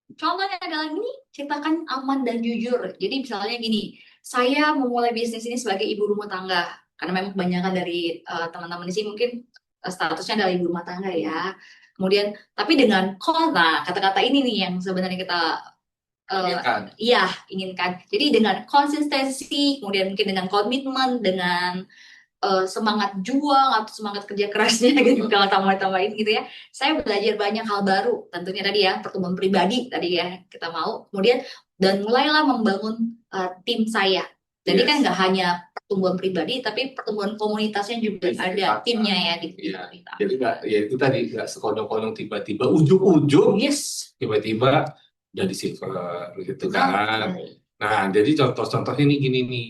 [SPEAKER 2] Contohnya adalah gini, ceritakan aman dan jujur. Jadi misalnya gini, saya memulai bisnis ini sebagai ibu rumah tangga. Karena memang kebanyakan dari teman-teman di sini mungkin statusnya adalah ibu rumah tangga ya. Kemudian, tapi dengan nah kata-kata ini nih yang sebenarnya kita
[SPEAKER 1] Inginkan.
[SPEAKER 2] iya inginkan. Jadi dengan konsistensi, kemudian mungkin dengan komitmen, dengan semangat juang atau semangat kerja kerasnya gitu kalau tambah-tambahin gitu ya. Saya belajar banyak hal baru, tentunya tadi ya pertumbuhan pribadi tadi ya kita mau. Kemudian dan mulailah membangun tim saya. Jadi kan
[SPEAKER 1] Yes.
[SPEAKER 2] nggak hanya pertumbuhan pribadi, tapi pertumbuhan komunitasnya juga ada timnya ya di
[SPEAKER 1] Iya.
[SPEAKER 2] kita.
[SPEAKER 1] Jadi nggak, ya itu tadi nggak sekonyong-konyong tiba-tiba ujung-ujung
[SPEAKER 2] Yes,
[SPEAKER 1] tiba-tiba jadi silver gitu
[SPEAKER 2] benar
[SPEAKER 1] kan.
[SPEAKER 2] sekali.
[SPEAKER 1] Nah, jadi contoh-contohnya nih gini nih.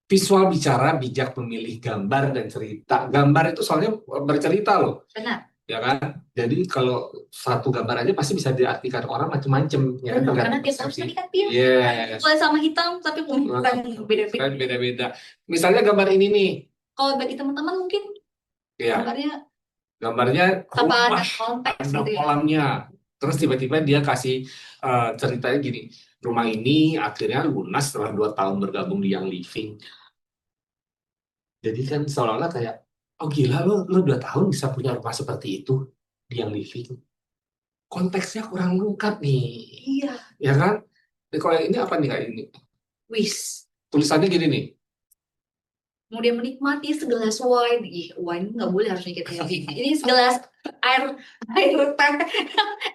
[SPEAKER 1] Visual bicara bijak memilih gambar dan cerita. Gambar itu soalnya bercerita loh,
[SPEAKER 2] Benar,
[SPEAKER 1] ya kan? Jadi kalau satu gambar aja pasti bisa diartikan orang macam-macam, ya kan?
[SPEAKER 2] benar. Karena
[SPEAKER 1] Tergantung
[SPEAKER 2] tiap orang
[SPEAKER 1] persepsi.
[SPEAKER 2] tadi kan pilih
[SPEAKER 1] Yes,
[SPEAKER 2] boleh sama hitam, tapi bukan
[SPEAKER 1] kan
[SPEAKER 2] beda-beda.
[SPEAKER 1] beda-beda. Misalnya gambar ini nih,
[SPEAKER 2] Kalau bagi teman-teman mungkin
[SPEAKER 1] ya,
[SPEAKER 2] gambarnya
[SPEAKER 1] gambarnya
[SPEAKER 2] tanpa ada
[SPEAKER 1] rumah,
[SPEAKER 2] konteks
[SPEAKER 1] ada
[SPEAKER 2] gitu ya.
[SPEAKER 1] kolamnya. Terus tiba-tiba dia kasih ceritanya gini, rumah ini akhirnya lunas setelah 2 tahun bergabung di Yang Living. Jadi kan seolah-olah kayak, oh gila lo 2 tahun bisa punya rumah seperti itu di Yang Living. Konteksnya kurang lengkap nih,
[SPEAKER 2] Iya,
[SPEAKER 1] ya kan? Jadi kalau yang ini apa nih kayak ini?
[SPEAKER 2] wis.
[SPEAKER 1] Tulisannya gini nih,
[SPEAKER 2] Kemudian menikmati segelas wine. Ih, wine nggak boleh harusnya kita ya. Ini segelas air air teh,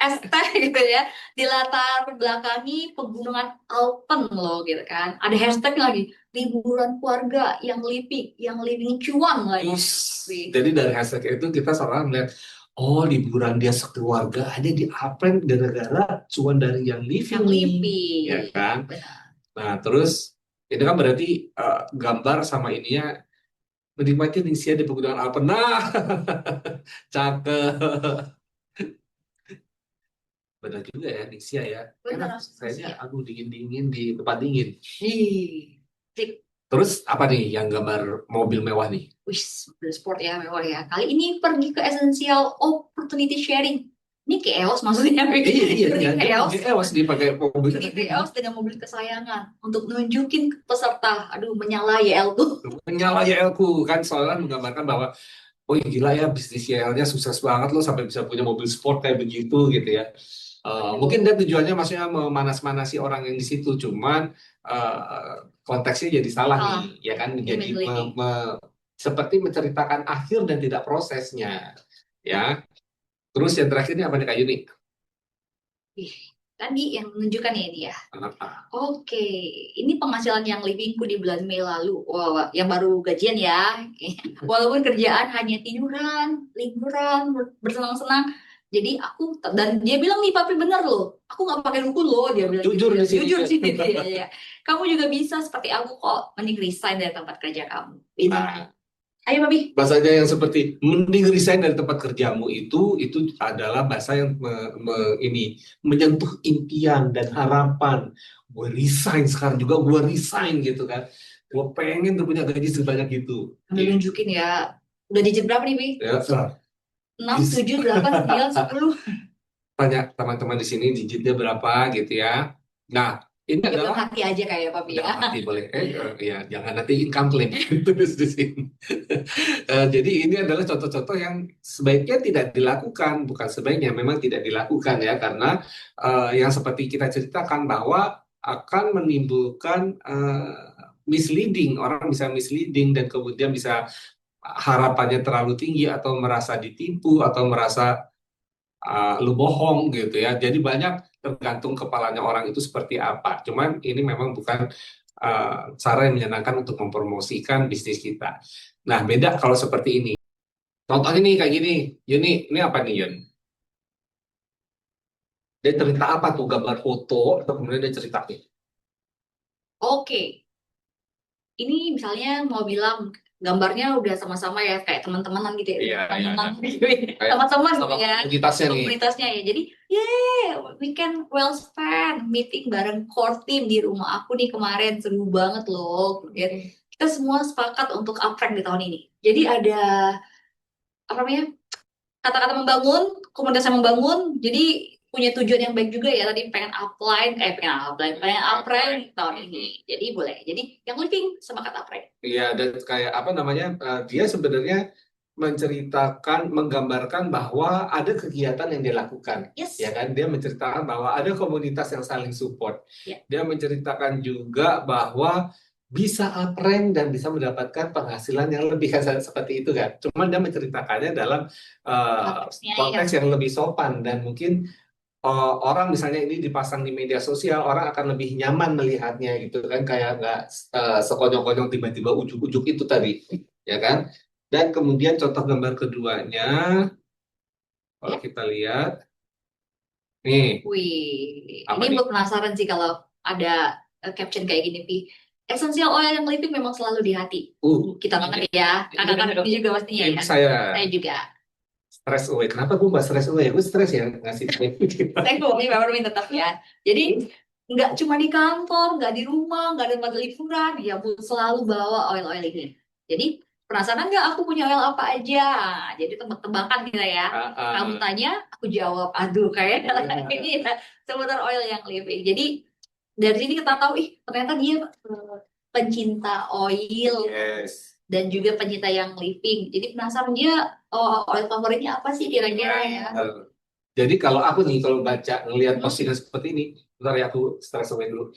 [SPEAKER 2] es teh gitu ya. Di latar belakangi pegunungan Alpen loh gitu kan. Ada hashtag lagi, liburan keluarga yang living cuan lagi.
[SPEAKER 1] terus
[SPEAKER 2] Wih,
[SPEAKER 1] jadi dari hashtag itu kita seolah melihat, oh liburan dia sekeluarga ada di Apren gara-gara cuan dari Yang Living
[SPEAKER 2] yang
[SPEAKER 1] nih, ya
[SPEAKER 2] living.
[SPEAKER 1] kan?
[SPEAKER 2] Benar.
[SPEAKER 1] Nah terus ini kan berarti gambar sama ininya menikmati Indonesia di pegunungan Alpen. Nah, cakep. Benar juga ya, Nixia ya. Enak,
[SPEAKER 2] Benar,
[SPEAKER 1] kayaknya
[SPEAKER 2] ya.
[SPEAKER 1] aku dingin-dingin di tempat dingin.
[SPEAKER 2] Ih, sip.
[SPEAKER 1] Terus apa nih yang gambar mobil mewah nih?
[SPEAKER 2] Wih, mobil sport ya, mewah ya. Kali ini pergi ke essential opportunity sharing. Ini Ini chaos maksudnya.
[SPEAKER 1] Iya,
[SPEAKER 2] Seperti
[SPEAKER 1] dia
[SPEAKER 2] chaos.
[SPEAKER 1] chaos dipakai mobil.
[SPEAKER 2] Seperti chaos dengan mobil kesayangan untuk nunjukin ke peserta. Aduh, menyala YL tuh.
[SPEAKER 1] Menyala YL-ku kan soalnya menggambarkan bahwa oh gila ya bisnis YL-nya sukses banget loh sampai bisa punya mobil sport kayak begitu gitu ya. Mungkin dia
[SPEAKER 2] Aduh,
[SPEAKER 1] tujuannya maksudnya memanas-manasi orang yang di situ, cuman konteksnya jadi salah nih,
[SPEAKER 2] salah.
[SPEAKER 1] ya kan? Jadi
[SPEAKER 2] Image leading.
[SPEAKER 1] seperti menceritakan akhir dan tidak prosesnya, ya. Terus yang terakhir ini apa nih Kak Yuni?
[SPEAKER 2] Ih, tadi yang menunjukkan ya ini ya.
[SPEAKER 1] Apa?
[SPEAKER 2] Oke, ini penghasilan yang livingku di bulan Mei lalu. Wah, yang baru gajian ya. Walaupun kerjaan hanya tiduran, liburan, bersenang-senang. Jadi aku dan dia bilang nih, papi bener loh. Aku nggak pakai buku loh, dia bilang gitu
[SPEAKER 1] Jujur
[SPEAKER 2] ya.
[SPEAKER 1] di sini.
[SPEAKER 2] Jujur sih dia ya. Kamu juga bisa seperti aku kok, mending resign dari tempat kerja kamu. Bilang.
[SPEAKER 1] Nah,
[SPEAKER 2] Ayo papi.
[SPEAKER 1] bahasanya yang seperti mending resign dari tempat kerjamu itu adalah bahasa yang ini menyentuh impian dan harapan. Gue resign sekarang juga gue resign gitu kan. Gue pengen tuh punya gaji sebanyak itu.
[SPEAKER 2] Ambil nunjukin ya. Udah digit berapa nih, Pi?
[SPEAKER 1] Ya,
[SPEAKER 2] 6, 7, 8, 9, 10.
[SPEAKER 1] tanya teman-teman di sini digitnya berapa gitu ya. Nah, ini
[SPEAKER 2] Ya dalam
[SPEAKER 1] adalah
[SPEAKER 2] hati aja kayak papi ya.
[SPEAKER 1] dalam arti boleh ya jangan nanti income claim tulis di sini. Jadi ini adalah contoh-contoh yang sebaiknya tidak dilakukan, bukan sebaiknya memang tidak dilakukan ya karena yang seperti kita ceritakan bahwa akan menimbulkan misleading, orang bisa misleading dan kemudian bisa harapannya terlalu tinggi atau merasa ditipu atau merasa lu bohong gitu ya. Jadi banyak tergantung kepalanya orang itu seperti apa. Cuman ini memang bukan cara yang menyenangkan untuk mempromosikan bisnis kita. Nah, beda kalau seperti ini. Contohnya nih kayak gini. Yuni, ini apa nih Yun? Dia cerita apa tuh? Gambar foto atau kemudian dia cerita nih?
[SPEAKER 2] Oke, ini misalnya mau bilang gambarnya udah sama-sama ya kayak teman-temanan gitu ya,
[SPEAKER 1] Iya, iya,
[SPEAKER 2] teman-teman
[SPEAKER 1] iya.
[SPEAKER 2] gitu ya.
[SPEAKER 1] Kayak
[SPEAKER 2] Teman-teman
[SPEAKER 1] sama
[SPEAKER 2] gitu ya,
[SPEAKER 1] komunitasnya nih.
[SPEAKER 2] komunitasnya ya. Jadi, yeay, we can well spend meeting bareng core team di rumah aku nih kemarin seru banget loh. Kemudian kita semua sepakat untuk uprank di tahun ini. Jadi ada apa namanya? Kata-kata membangun, komunitas yang membangun, jadi punya tujuan yang baik juga ya. Tadi pengen uprank tahun ini. Jadi boleh. Jadi yang living sepakat uprank.
[SPEAKER 1] Iya, dan kayak apa namanya? Dia sebenarnya menceritakan, menggambarkan bahwa ada kegiatan yang dia lakukan,
[SPEAKER 2] Yes.
[SPEAKER 1] ya kan? Dia menceritakan bahwa ada komunitas yang saling support.
[SPEAKER 2] Ya.
[SPEAKER 1] Dia menceritakan juga bahwa bisa uprank dan bisa mendapatkan penghasilan yang lebih kan seperti itu kan. Cuman dia menceritakannya dalam
[SPEAKER 2] Konteksnya
[SPEAKER 1] konteks yang lebih sopan dan mungkin orang misalnya ini dipasang di media sosial, orang akan lebih nyaman melihatnya gitu kan, kayak nggak sekonyong-konyong tiba-tiba ujuk-ujuk itu tadi, ya kan? Dan kemudian contoh gambar keduanya, kalau
[SPEAKER 2] ya.
[SPEAKER 1] kita lihat, nih,
[SPEAKER 2] Wih,
[SPEAKER 1] apa
[SPEAKER 2] ini
[SPEAKER 1] nih?
[SPEAKER 2] gue penasaran sih kalau ada caption kayak gini, Pi. Essential oil yang living memang selalu di hati. Kita banget ya. Kakak-kakak ini juga pastinya
[SPEAKER 1] Ini
[SPEAKER 2] ya.
[SPEAKER 1] saya
[SPEAKER 2] Saya juga.
[SPEAKER 1] stress away. Kenapa gue nggak stress away? Gue stress ya ngasih tip.
[SPEAKER 2] Saya hobi peppermint tetap ya. Jadi nggak cuma di kantor, nggak di rumah, nggak ada tempat liburan, ya Bu selalu bawa oil-oil ini. Jadi penasaran nggak aku punya oil apa aja? Jadi tebak-tebakan kita ya. Kamu tanya, aku jawab. Aduh, kayak ini ya seputar oil yang living. Jadi dari sini kita tahu, ih ternyata dia pencinta oil
[SPEAKER 1] Yes.
[SPEAKER 2] dan juga pencinta yang living. Jadi penasaran dia oil favoritnya apa sih kira-kira ya?
[SPEAKER 1] Jadi kalau aku nih kalau baca ngelihat postingan seperti ini, bentar ya aku stress away dulu.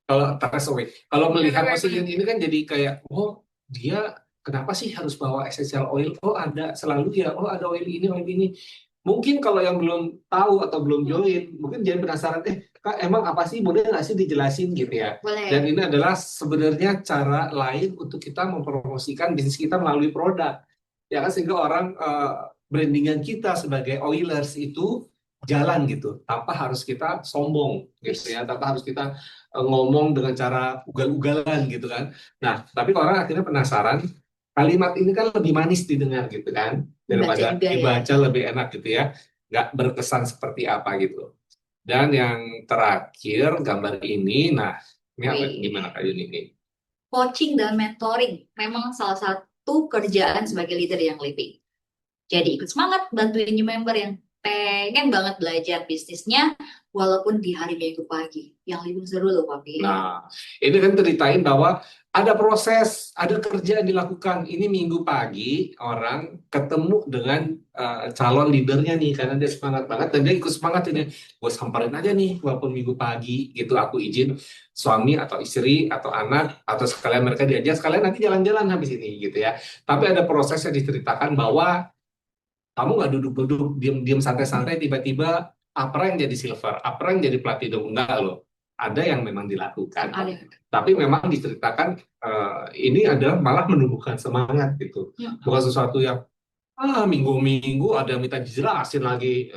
[SPEAKER 1] Kalau stress away, kalau melihat postingan ini kan jadi kayak, oh dia kenapa sih harus bawa essential oil? Oh ada selalu ya, oh ada oil ini, oil ini. Mungkin kalau yang belum tahu atau belum join, mungkin jadi penasaran, Kak, emang apa sih? Boleh nggak sih dijelasin gitu ya?
[SPEAKER 2] Boleh.
[SPEAKER 1] Dan ini adalah sebenarnya cara lain untuk kita mempromosikan bisnis kita melalui produk. Ya kan, sehingga orang brandingan kita sebagai oilers itu jalan gitu, tanpa harus kita sombong gitu ya, tanpa harus kita ngomong dengan cara ugal-ugalan gitu kan. Nah, tapi orang akhirnya penasaran, kalimat ini kan lebih manis didengar gitu kan, daripada dibaca lebih enak gitu ya, nggak berkesan seperti apa gitu. Dan yang terakhir gambar ini, nah ini apa gimana Kak Yuni ini?
[SPEAKER 2] Coaching dan mentoring memang salah satu kerjaan sebagai leader yang living. Jadi ikut semangat bantuin new member yang pengen banget belajar bisnisnya walaupun di hari Minggu pagi. Yang lebih seru loh, Papi.
[SPEAKER 1] Nah, ini kan ceritain bahwa ada proses, ada kerja yang dilakukan. Ini minggu pagi orang ketemu dengan calon leadernya nih, karena dia semangat banget dan dia ikut semangat ini. Gue samperin aja nih, walaupun minggu pagi gitu aku izin suami atau istri atau anak atau sekalian mereka diajak sekalian nanti jalan-jalan habis ini gitu ya. Tapi ada proses yang diceritakan bahwa kamu nggak duduk-duduk, diam-diam santai-santai, tiba-tiba apa yang jadi silver, apa yang jadi platinum, enggak loh. Ada yang memang dilakukan,
[SPEAKER 2] Ada.
[SPEAKER 1] tapi memang diceritakan ini adalah malah menumbuhkan semangat gitu.
[SPEAKER 2] Ya.
[SPEAKER 1] Bukan sesuatu yang minggu-minggu ada yang minta dijelasin lagi.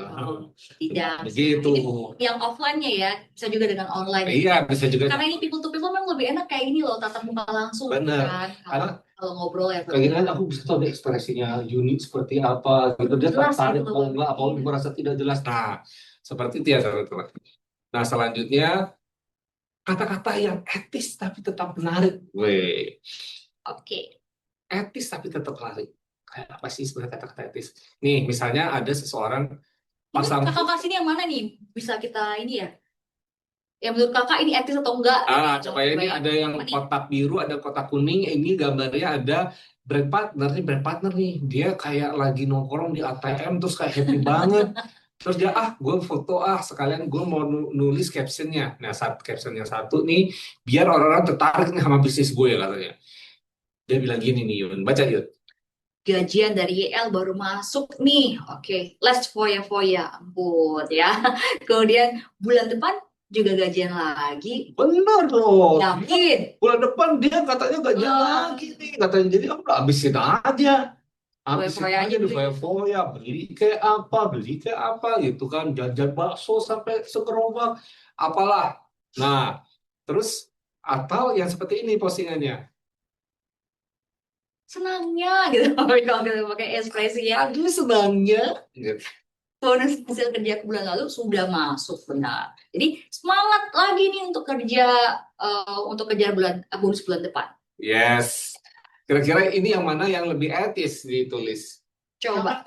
[SPEAKER 2] Tidak.
[SPEAKER 1] Begitu.
[SPEAKER 2] Ini yang offline-nya ya, bisa juga dengan online.
[SPEAKER 1] Iya, bisa juga.
[SPEAKER 2] Karena ini people to people memang lebih enak kayak ini loh, tatap muka langsung.
[SPEAKER 1] Bener.
[SPEAKER 2] Kan.
[SPEAKER 1] Karena
[SPEAKER 2] kalau ngobrol ya.
[SPEAKER 1] kayaknya aku bisa tahu deh ekspresinya Yuni seperti apa gitu, dia
[SPEAKER 2] Jelas
[SPEAKER 1] tertarik
[SPEAKER 2] gitu.
[SPEAKER 1] atau enggak, apa merasa tidak jelas. Nah, seperti itu ya teman-teman. Nah, selanjutnya kata-kata yang etis tapi tetap menarik. Weh,
[SPEAKER 2] Oke.
[SPEAKER 1] etis tapi tetap menarik. Kayak apa sih sebenarnya kata-kata etis? Nih, misalnya ada seseorang
[SPEAKER 2] Ini
[SPEAKER 1] pasang
[SPEAKER 2] kakak sini yang mana nih? Bisa kita ini ya? Yang menurut kakak ini etis atau enggak?
[SPEAKER 1] coba ini ada yang kotak biru, ada kotak kuning. Ini gambarnya ada brand partner nih. Dia kayak lagi nongkrong di ATM terus kayak happy banget. Terus dia gue foto sekalian gue mau nulis captionnya. Nah, saat captionnya satu nih, biar orang-orang tertarik nih sama bisnis gue katanya. Dia bilang gini nih Yun, baca Yun.
[SPEAKER 2] Gajian dari YL baru masuk nih. Oke, let's foya-foya. Ampun ya. Kemudian bulan depan juga gajian lagi.
[SPEAKER 1] Bener loh.
[SPEAKER 2] Yakin.
[SPEAKER 1] Bulan depan dia katanya gajian lagi nih. Katanya jadi udah habisin aja. Habisin
[SPEAKER 2] Foya-foya
[SPEAKER 1] aja
[SPEAKER 2] aja
[SPEAKER 1] di
[SPEAKER 2] beli.
[SPEAKER 1] foya-foya. Beli kayak apa gitu kan. Jajan bakso sampai segerobak. Apalah. Nah, terus atau yang seperti ini postingannya.
[SPEAKER 2] Senangnya gitu. Kalau kita pakai ekspresi ya.
[SPEAKER 1] Aduh senangnya. Gitu.
[SPEAKER 2] Bonus hasil kerja bulan lalu sudah masuk, benar. Jadi semangat lagi nih untuk kerja untuk kejar bonus bulan depan.
[SPEAKER 1] Yes. Kira-kira ini yang mana yang lebih etis ditulis?
[SPEAKER 2] Coba.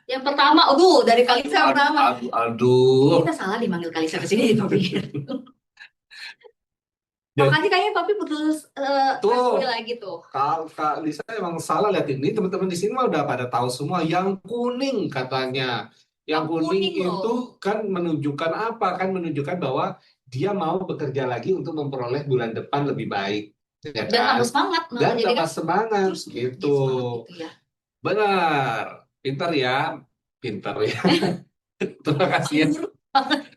[SPEAKER 2] Yang pertama, dari Kalisa pertama.
[SPEAKER 1] Aduh.
[SPEAKER 2] Kita salah dimanggil Kalisa ke sini, Papi.
[SPEAKER 1] Dan-
[SPEAKER 2] Makasih kayaknya Papi betul
[SPEAKER 1] Tuh.
[SPEAKER 2] lagi tuh.
[SPEAKER 1] Kak Lisa emang salah lihat ini. Teman-teman di sini mah udah pada tahu semua. Yang kuning katanya. Yang kuning
[SPEAKER 2] Kuning loh.
[SPEAKER 1] itu kan menunjukkan apa? Kan menunjukkan bahwa dia mau bekerja lagi untuk memperoleh bulan depan lebih baik. Ya
[SPEAKER 2] Dan
[SPEAKER 1] kan?
[SPEAKER 2] tambah semangat.
[SPEAKER 1] Dan
[SPEAKER 2] Jadi
[SPEAKER 1] tambah
[SPEAKER 2] kan
[SPEAKER 1] semangat
[SPEAKER 2] terus
[SPEAKER 1] gitu.
[SPEAKER 2] semangat gitu ya.
[SPEAKER 1] Benar. Pintar ya. Pintar ya. Terima kasih ya.
[SPEAKER 2] Guru.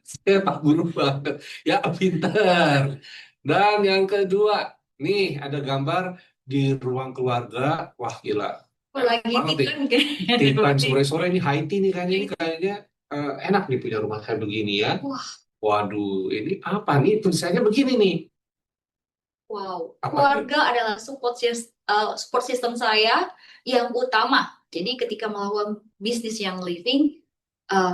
[SPEAKER 1] Saya Pak Guru banget. Ya, pintar. Dan yang kedua, nih ada gambar di ruang keluarga. Wah, gila.
[SPEAKER 2] Lagi
[SPEAKER 1] Banget nih.
[SPEAKER 2] titan
[SPEAKER 1] Tea time sore-sore ini high tea nih kayaknya. Ini kayaknya enak nih punya rumah kayak begini ya.
[SPEAKER 2] Wah.
[SPEAKER 1] Waduh, ini apa nih? Tulisannya begini nih.
[SPEAKER 2] Wow,
[SPEAKER 1] Apa
[SPEAKER 2] keluarga adalah support system saya yang utama. Jadi ketika melakukan bisnis yang living,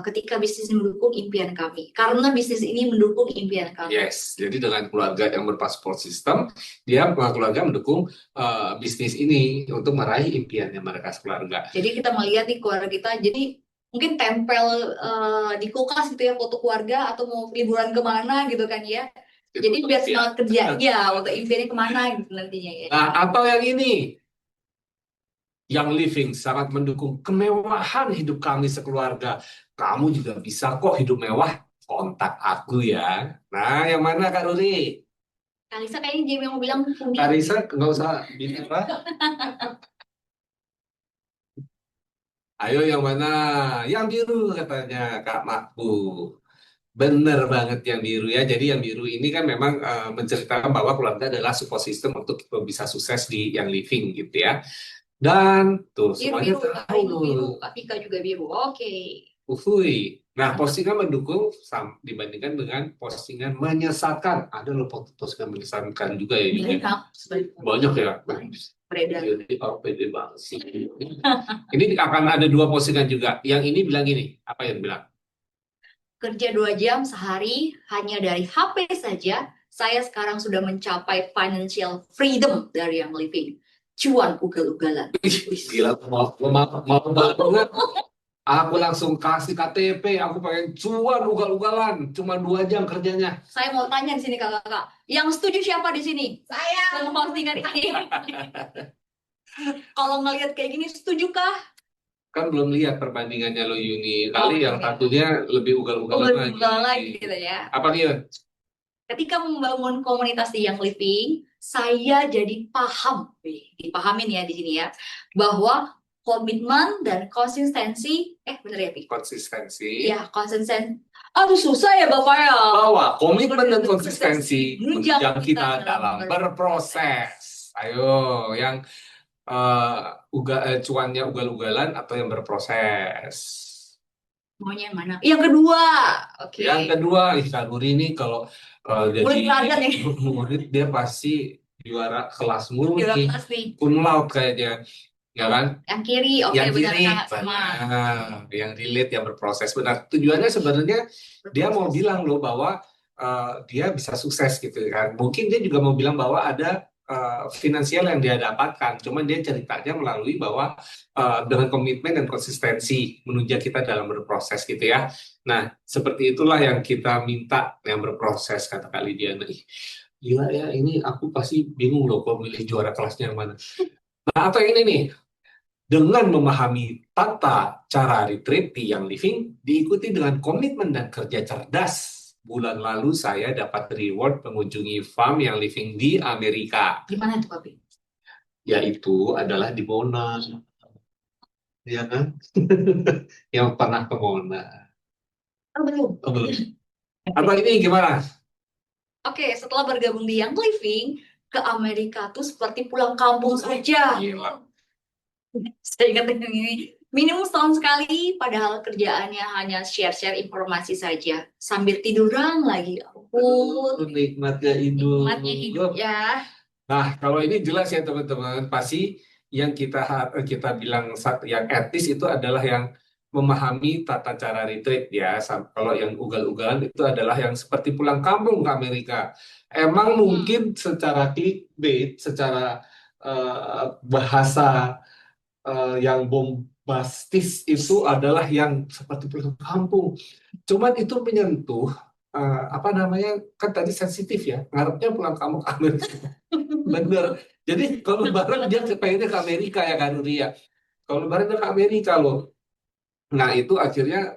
[SPEAKER 2] ketika bisnis ini mendukung impian kami, karena bisnis ini mendukung impian kami.
[SPEAKER 1] Yes, jadi dengan keluarga yang berpasport sistem, keluarga mendukung bisnis ini untuk meraih impiannya mereka sekeluarga.
[SPEAKER 2] Jadi kita melihat nih keluarga kita, jadi mungkin tempel di kulkas gitu ya foto keluarga atau mau liburan kemana gitu kan ya. Jadi biar semangat kerja, ya waktu impiannya kemana gitu nantinya ya.
[SPEAKER 1] Nah, atau yang ini, yang living sangat mendukung kemewahan hidup kami sekeluarga. Kamu juga bisa kok hidup mewah, kontak aku ya. Nah, yang mana Kak Ruri?
[SPEAKER 2] Kalisa kayaknya dia yang mau bilang kuning.
[SPEAKER 1] Kak Risa nggak usah bicara. Ayo yang mana? Yang biru katanya Kak Makbu. Bener banget yang biru ya. Jadi yang biru ini kan memang menceritakan bahwa keluarga adalah support system untuk bisa sukses di yang living gitu ya. Dan tuh semuanya tahu.
[SPEAKER 2] Biru, Kak Tika juga biru. Oke.
[SPEAKER 1] Uhuy. Nah, postingan mendukung dibandingkan dengan postingan menyesatkan. Ada loh postingan menyesatkan juga ya. Banyak ya.
[SPEAKER 2] Beredar.
[SPEAKER 1] Jadi pede banget sih. Ini akan ada dua postingan juga. Yang ini bilang gini, apa yang bilang?
[SPEAKER 2] Kerja 2 jam sehari hanya dari HP saja, saya sekarang sudah mencapai financial freedom dari yang living. Cuan ugal-ugalan.
[SPEAKER 1] Gila, mau banget. Aku langsung kasih KTP, aku pengen cuan ugal-ugalan, cuma 2 jam kerjanya.
[SPEAKER 2] Saya mau tanya di sini kakak, yang setuju siapa di sini? Saya. Kalau postingan ini, kalau ngelihat kayak gini, setujukah?
[SPEAKER 1] Kan belum lihat perbandingannya lo Yuni.
[SPEAKER 2] Oh,
[SPEAKER 1] Kali yang
[SPEAKER 2] iya.
[SPEAKER 1] satunya lebih ugal-ugalan
[SPEAKER 2] Ugal-ugalan lagi
[SPEAKER 1] lagi.
[SPEAKER 2] gitu ya.
[SPEAKER 1] Apa dia?
[SPEAKER 2] Ketika membangun komunitas di Young Living, saya jadi paham, dipahamin ya di sini ya, bahwa komitmen dan konsistensi, bener ya, Pi?
[SPEAKER 1] Konsistensi.
[SPEAKER 2] Iya, konsistensi. Aduh, susah ya, Bapak ya.
[SPEAKER 1] Bahwa komitmen dan konsistensi
[SPEAKER 2] menunjang
[SPEAKER 1] menunjang kita
[SPEAKER 2] kita
[SPEAKER 1] dalam
[SPEAKER 2] dalam
[SPEAKER 1] berproses. Ayo, yang cuannya ugal-ugalan atau yang berproses.
[SPEAKER 2] Maunya yang mana? Yang kedua. Oke.
[SPEAKER 1] Yang kedua, Kak Nuri ini kalau
[SPEAKER 2] Murid
[SPEAKER 1] jadi
[SPEAKER 2] teladan ya.
[SPEAKER 1] murid dia pasti juara kelas mulu
[SPEAKER 2] Juara
[SPEAKER 1] nih,
[SPEAKER 2] kelas nih.
[SPEAKER 1] cum laude kayaknya, ya kan?
[SPEAKER 2] Yang kiri, oke,
[SPEAKER 1] Yang
[SPEAKER 2] benar
[SPEAKER 1] kiri,
[SPEAKER 2] Kak, sama.
[SPEAKER 1] yang relate, yang berproses. Benar. Tujuannya sebenarnya dia mau
[SPEAKER 2] Berproses.
[SPEAKER 1] bilang loh bahwa dia bisa sukses gitu kan. Mungkin dia juga mau bilang bahwa ada finansial yang dia dapatkan. Cuman dia ceritanya melalui bahwa dengan komitmen dan konsistensi menunjang kita dalam berproses gitu ya. Nah, seperti itulah yang kita minta yang berproses, kata Kak Lidiana. Ih, gila ya, ini aku pasti bingung loh kalau milih juara kelasnya yang mana. Nah, atau ini nih, dengan memahami tata cara retreat di Young Living, diikuti dengan komitmen dan kerja cerdas. Bulan lalu saya dapat reward mengunjungi farm Young Living di Amerika.
[SPEAKER 2] Gimana tuh, Papi?
[SPEAKER 1] Yaitu adalah di Mona. Ya kan? Yang pernah ke Mona.
[SPEAKER 2] Oh, belum.
[SPEAKER 1] Oh, belum. Atau ini gimana?
[SPEAKER 2] Oke, setelah bergabung di Young Living, ke Amerika tuh seperti pulang kampung saja.
[SPEAKER 1] Gila.
[SPEAKER 2] Saya ingat yang ini. Minimum setahun sekali, padahal kerjaannya hanya share-share informasi saja. Sambil tiduran lagi. Ampun,
[SPEAKER 1] Nikmatnya hidup.
[SPEAKER 2] nikmatnya hidup ya.
[SPEAKER 1] Nah, kalau ini jelas ya teman-teman, pasti yang kita bilang yang etis itu adalah yang memahami tata cara retreat ya. Kalau yang ugal-ugalan itu adalah yang seperti pulang kampung ke Amerika. Emang mungkin secara clickbait, secara bahasa yang bombastis itu adalah yang seperti pulang kampung. Cuman itu menyentuh apa namanya, kan tadi sensitif ya, ngarepnya pulang kampung ke Amerika. Bener. Jadi kalau lebaran dia pengennya ke Amerika ya kan Ria. Kalau lebaran dia ke Amerika loh. Nah itu akhirnya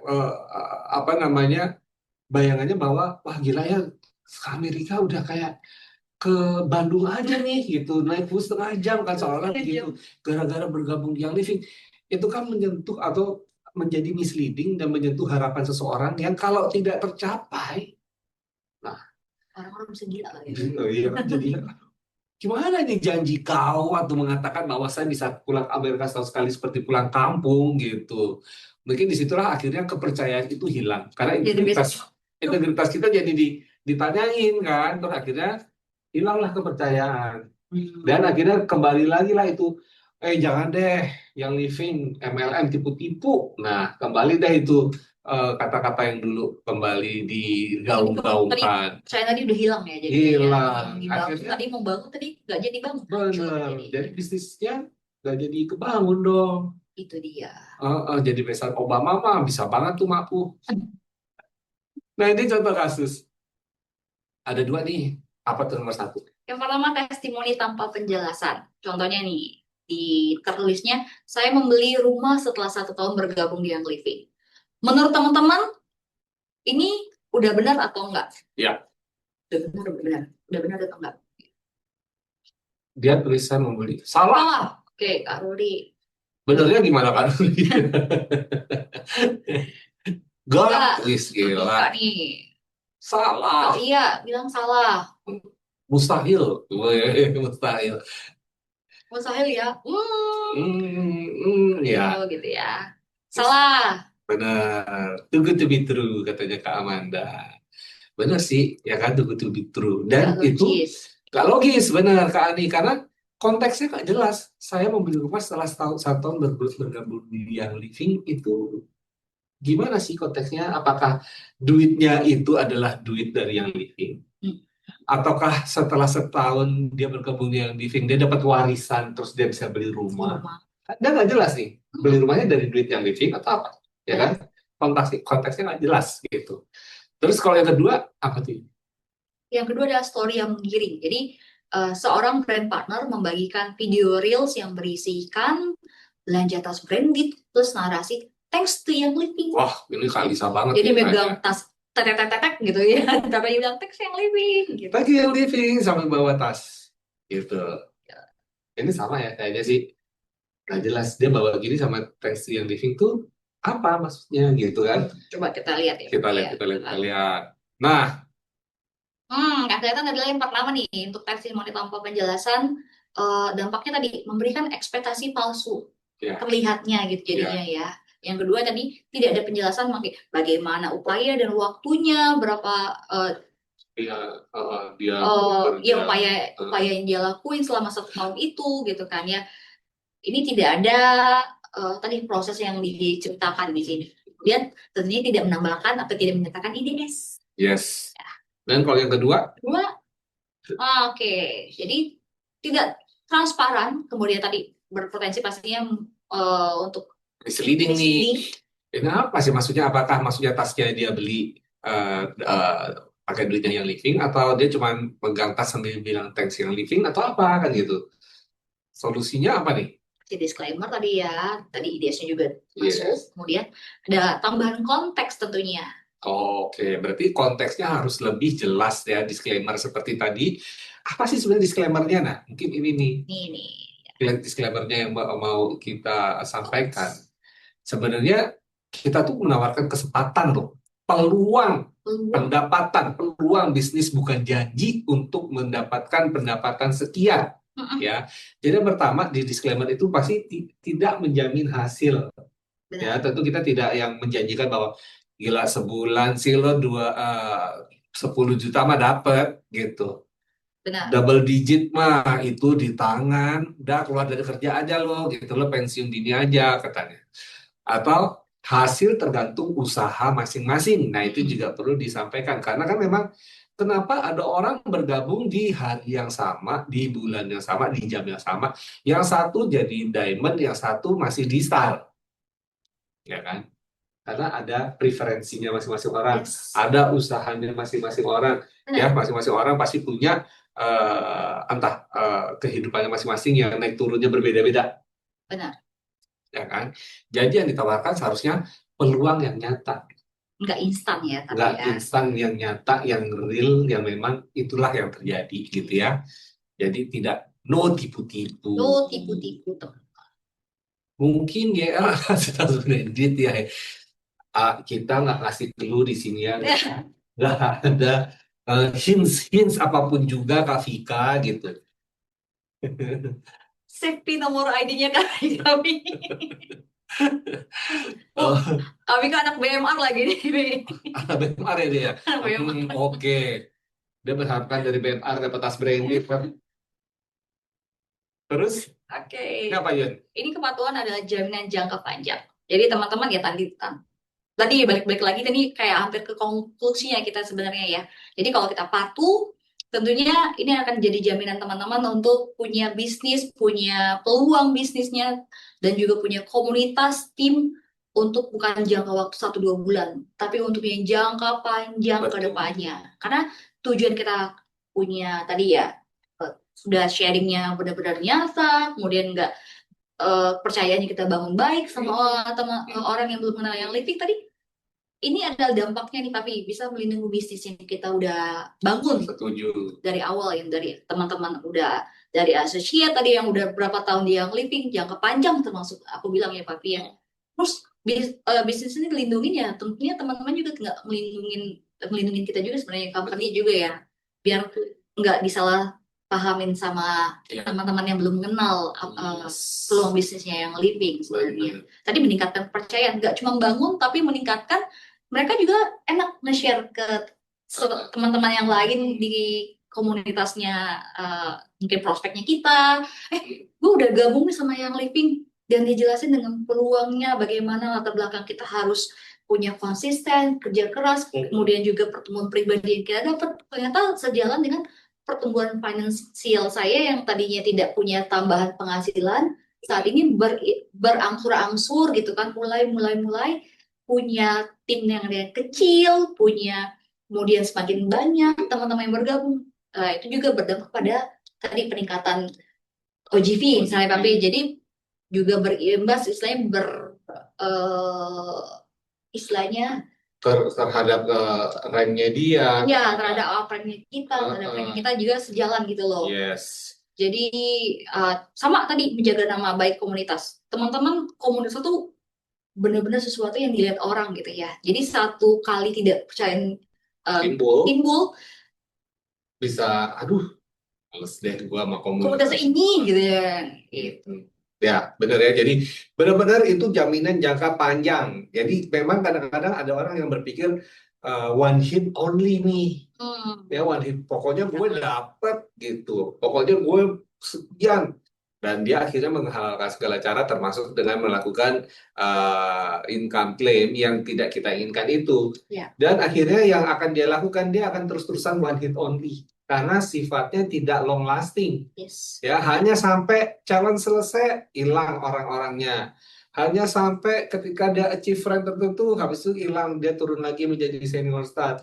[SPEAKER 1] apa namanya, bayangannya bahwa wah gila ya, ke Amerika udah kayak ke Bandung aja nih gitu, naik bus setengah jam kan soalnya gitu, gara-gara bergabung di Young Living. Itu kan menyentuh atau menjadi misleading dan menyentuh harapan seseorang yang kalau tidak tercapai, nah
[SPEAKER 2] Orang-orang bisa gila lah ya.
[SPEAKER 1] iya kan jadi gimana nih janji kau atau mengatakan bahwa saya bisa pulang Amerika setahun sekali seperti pulang kampung gitu. Mungkin disitulah akhirnya kepercayaan itu hilang karena integritas kita jadi ditanyain kan, terus akhirnya hilanglah kepercayaan. Dan akhirnya kembali lagi lah itu, jangan deh yang living MLM tipu-tipu. Nah kembali deh itu kata-kata yang dulu kembali digaung-gaungkan.
[SPEAKER 2] Saya tadi udah hilang ya, jadi
[SPEAKER 1] Hilang.
[SPEAKER 2] akhirnya tadi mau bangun tadi nggak jadi bangun.
[SPEAKER 1] Benar. Jadi bisnisnya nggak jadi kebangun dong.
[SPEAKER 2] Itu dia.
[SPEAKER 1] Jadi besar Obama mah bisa banget tuh mampu. Nah ini contoh kasus. Ada 2 nih. Apa tuh nomor 1?
[SPEAKER 2] Yang pertama, testimoni tanpa penjelasan. Contohnya nih, di tertulisnya, saya membeli rumah setelah 1 tahun bergabung di Young Living. Menurut teman-teman, ini udah benar atau enggak?
[SPEAKER 1] Ya.
[SPEAKER 2] Udah benar atau enggak?
[SPEAKER 1] Dia tulisan membeli. Salah.
[SPEAKER 2] Oke, Kak Rudi.
[SPEAKER 1] Benernya gimana Kak Rudi? Gak, gila.
[SPEAKER 2] Nih.
[SPEAKER 1] Salah.
[SPEAKER 2] Iya, bilang salah.
[SPEAKER 1] Mustahil. Mustahil.
[SPEAKER 2] Mustahil ya.
[SPEAKER 1] Ya.
[SPEAKER 2] Gitu ya. Salah.
[SPEAKER 1] Benar. Too good to be true katanya Kak Amanda. Benar sih, ya kan, too good to be true. Dan itu gak logis, benar Kak Ani, karena konteksnya gak jelas. Saya membeli rumah setelah 1 tahun bergabung di Young Living itu gimana sih konteksnya? Apakah duitnya itu adalah duit dari Young Living? Ataukah setelah 1 tahun dia bergabung di Young Living, dia dapat warisan terus dia bisa beli rumah? Dan nggak jelas nih, beli rumahnya dari duit Young Living atau apa? ya kan?
[SPEAKER 2] Ya.
[SPEAKER 1] Konteksnya nggak jelas gitu. Terus kalau yang kedua apa tuh?
[SPEAKER 2] Yang kedua adalah story yang menggiring. Jadi seorang brand partner membagikan video reels yang berisikan belanja tas branded plus narasi thanks to Young Living.
[SPEAKER 1] Wah, ini Kalisa banget
[SPEAKER 2] Jadi
[SPEAKER 1] nih
[SPEAKER 2] megang
[SPEAKER 1] kayaknya.
[SPEAKER 2] tas tetek-tetek gitu ya. Tapi dia bilang thanks Young Living gitu.
[SPEAKER 1] Lagi yang living sambil bawa tas gitu. Ini sama ya kayaknya sih. Nggak jelas dia bawa gini sama teks yang living tuh apa maksudnya gitu kan?
[SPEAKER 2] Coba kita lihat ya
[SPEAKER 1] Kita
[SPEAKER 2] Pak
[SPEAKER 1] lihat,
[SPEAKER 2] ya.
[SPEAKER 1] kita lihat, kita lihat. Nah,
[SPEAKER 2] Yang kelihatan adalah yang pertama nih untuk testimoni tanpa penjelasan dampaknya tadi memberikan ekspektasi palsu
[SPEAKER 1] ya,
[SPEAKER 2] terlihatnya gitu jadinya
[SPEAKER 1] ya,
[SPEAKER 2] ya. Yang kedua tadi tidak ada penjelasan bagaimana upaya dan waktunya berapa
[SPEAKER 1] dia dia
[SPEAKER 2] ya
[SPEAKER 1] bekerja.
[SPEAKER 2] upaya
[SPEAKER 1] eh,
[SPEAKER 2] upaya yang dia lakuin selama 1 tahun itu gitu kan ya. Ini tidak ada tadi proses yang diceritakan di sini. Kemudian tentunya tidak menambahkan atau tidak menyatakan IDS.
[SPEAKER 1] yes. Dan kalau yang kedua,
[SPEAKER 2] Kedua, oke. Jadi tidak transparan, kemudian tadi berpotensi pastinya untuk
[SPEAKER 1] misleading nih.
[SPEAKER 2] misleading.
[SPEAKER 1] Ini apa sih maksudnya? Apakah maksudnya tasnya dia beli pakai duitnya yang living atau dia cuma megang tas sambil bilang thanks yang living atau apa kan gitu? Solusinya apa nih?
[SPEAKER 2] Si disclaimer tadi ya, tadi IDS-nya juga masuk.
[SPEAKER 1] Yes.
[SPEAKER 2] Kemudian ada tambahan konteks tentunya.
[SPEAKER 1] Oke, berarti konteksnya harus lebih jelas ya, disclaimer seperti tadi. Apa sih sebenarnya disclaimernya? Nah, mungkin ini nih,
[SPEAKER 2] Nih,
[SPEAKER 1] disclaimernya yang mau kita sampaikan. Sebenarnya kita tuh menawarkan kesempatan loh, peluang
[SPEAKER 2] peluang.
[SPEAKER 1] pendapatan, peluang bisnis bukan janji untuk mendapatkan pendapatan sekian.
[SPEAKER 2] Mm-mm,
[SPEAKER 1] Ya, jadi yang pertama di disclaimer itu pasti tidak menjamin hasil. Ya,
[SPEAKER 2] benar,
[SPEAKER 1] tentu kita tidak yang menjanjikan bahwa gila sebulan sih lo 10 juta mah dapet gitu.
[SPEAKER 2] benar.
[SPEAKER 1] Double digit mah itu di tangan, udah keluar dari kerja aja lo gitu lo pensiun dini aja katanya. Atau hasil tergantung usaha masing-masing. Nah, itu
[SPEAKER 2] Mm-mm,
[SPEAKER 1] juga perlu disampaikan karena kan memang kenapa ada orang bergabung di hari yang sama, di bulan yang sama, di jam yang sama. Yang satu jadi diamond, yang satu masih di star, ya kan? Karena ada preferensinya masing-masing orang,
[SPEAKER 2] yes,
[SPEAKER 1] ada usahanya masing-masing orang, ya
[SPEAKER 2] benar,
[SPEAKER 1] masing-masing orang pasti punya entah kehidupannya masing-masing yang naik turunnya berbeda-beda,
[SPEAKER 2] benar.
[SPEAKER 1] ya kan? Jadi yang ditawarkan seharusnya peluang yang nyata,
[SPEAKER 2] Nggak instan ya, tapi
[SPEAKER 1] nggak
[SPEAKER 2] ya.
[SPEAKER 1] instan, yang nyata, yang real, yang memang itulah yang terjadi gitu ya. Jadi tidak no tipu-tipu.
[SPEAKER 2] Lo tipu-tipu tuh.
[SPEAKER 1] Mungkin ya sudah Reddit ya. Kita nggak ngasih clue di sini ya, nggak ada hints hints apapun juga Kak Vika gitu.
[SPEAKER 2] Safety nomor ID-nya kami. Oh,
[SPEAKER 1] Oh,
[SPEAKER 2] kami kan anak BMR lagi nih.
[SPEAKER 1] ada BMR ya dia.
[SPEAKER 2] Anak BMR.
[SPEAKER 1] Oke, dia berharapkan dari BMR dapat tas branded kan. Terus
[SPEAKER 2] Oke.
[SPEAKER 1] ini apa Yun?
[SPEAKER 2] Ini kepatuhan adalah jaminan jangka panjang. Jadi teman-teman ya tadi balik-balik lagi tadi kayak hampir ke konklusinya kita sebenarnya ya. Jadi kalau kita patuh, tentunya ini akan jadi jaminan teman-teman untuk punya bisnis, punya peluang bisnisnya, dan juga punya komunitas tim untuk bukan jangka waktu 1-2 bulan, tapi untuk yang jangka panjang ke
[SPEAKER 1] Betul.
[SPEAKER 2] depannya. Karena tujuan kita punya tadi ya, sudah sharingnya benar-benar nyata, kemudian nggak percayanya kita bangun baik sama orang yang belum kenal yang living tadi, ini adalah dampaknya nih tapi bisa melindungi bisnis yang kita udah bangun
[SPEAKER 1] Setuju.
[SPEAKER 2] dari awal yang dari teman-teman udah dari associate tadi yang udah berapa tahun dia yang living jangka panjang termasuk aku bilang ya papi ya. Terus bisnis ini dilindungi ya tentunya teman-teman juga nggak melindungi kita juga sebenarnya company juga ya biar nggak disalah pahamin sama
[SPEAKER 1] Ya.
[SPEAKER 2] teman-teman yang belum kenal
[SPEAKER 1] Yes.
[SPEAKER 2] peluang bisnisnya yang living sebenarnya.
[SPEAKER 1] Benar.
[SPEAKER 2] Tadi meningkatkan kepercayaan, nggak cuma bangun tapi meningkatkan mereka juga enak nge-share ke teman-teman yang lain di komunitasnya mungkin prospeknya kita. Gue udah gabung nih sama yang living dan dijelasin dengan peluangnya bagaimana latar belakang kita harus punya konsisten, kerja keras, kemudian juga pertumbuhan pribadi yang kita dapat ternyata sejalan dengan pertumbuhan finansial saya yang tadinya tidak punya tambahan penghasilan saat ini berangsur-angsur gitu kan mulai punya tim yang dia kecil, punya kemudian semakin banyak teman-teman yang bergabung, itu juga berdampak pada tadi peningkatan OGV misalnya Pak. Jadi juga berimbas istilahnya istilahnya
[SPEAKER 1] terhadap remnya dia.
[SPEAKER 2] ya terhadap apa-apanya kita, terhadap apa kita juga sejalan gitu loh.
[SPEAKER 1] Yes.
[SPEAKER 2] Jadi sama tadi menjaga nama baik komunitas. Teman-teman komunitas itu benar-benar sesuatu yang dilihat orang gitu ya. Jadi satu kali tidak percaya timbul
[SPEAKER 1] bisa, aduh, males deh gua sama
[SPEAKER 2] komunitas
[SPEAKER 1] komunitas
[SPEAKER 2] ini gitu ya. Gitu.
[SPEAKER 1] Ya, benar ya. Jadi benar-benar itu jaminan jangka panjang. Jadi memang kadang-kadang ada orang yang berpikir one hit only nih. Ya, one hit. Pokoknya gue dapet gitu. Pokoknya gue sekian. Dan dia akhirnya menghalalkan segala cara termasuk dengan melakukan income claim yang tidak kita inginkan itu.
[SPEAKER 2] Ya.
[SPEAKER 1] Dan akhirnya yang akan dia lakukan, dia akan terus-terusan one hit only. Karena sifatnya tidak long lasting.
[SPEAKER 2] Yes.
[SPEAKER 1] Ya, hanya sampai challenge selesai, hilang orang-orangnya. Hanya sampai ketika dia achieve rank tertentu, habis itu hilang, dia turun lagi menjadi senior star.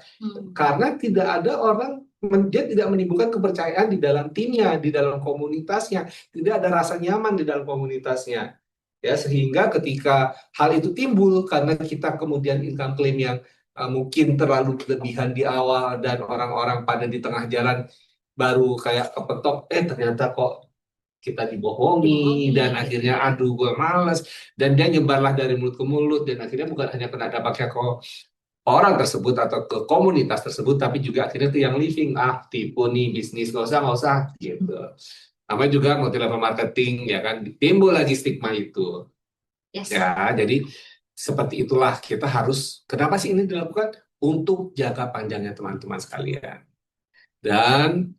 [SPEAKER 1] Karena tidak ada orang, dia tidak menimbulkan kepercayaan di dalam timnya, di dalam komunitasnya, tidak ada rasa nyaman di dalam komunitasnya. Ya, sehingga ketika hal itu timbul karena kita kemudian income claim yang mungkin terlalu berlebihan di awal dan orang-orang pada di tengah jalan baru kayak kepetok, ternyata kok kita dibohongi, dan akhirnya aduh gue males, dan dia nyebarlah dari mulut ke mulut, dan akhirnya bukan hanya kena dampaknya ke orang tersebut atau ke komunitas tersebut, tapi juga akhirnya itu yang living, tipu nih bisnis, nggak usah gitu. Namanya juga multi level marketing ya kan, timbul lagi stigma itu.
[SPEAKER 2] Yes.
[SPEAKER 1] Ya, jadi seperti itulah kita harus, kenapa sih ini dilakukan? Untuk jangka panjangnya teman-teman sekalian. Dan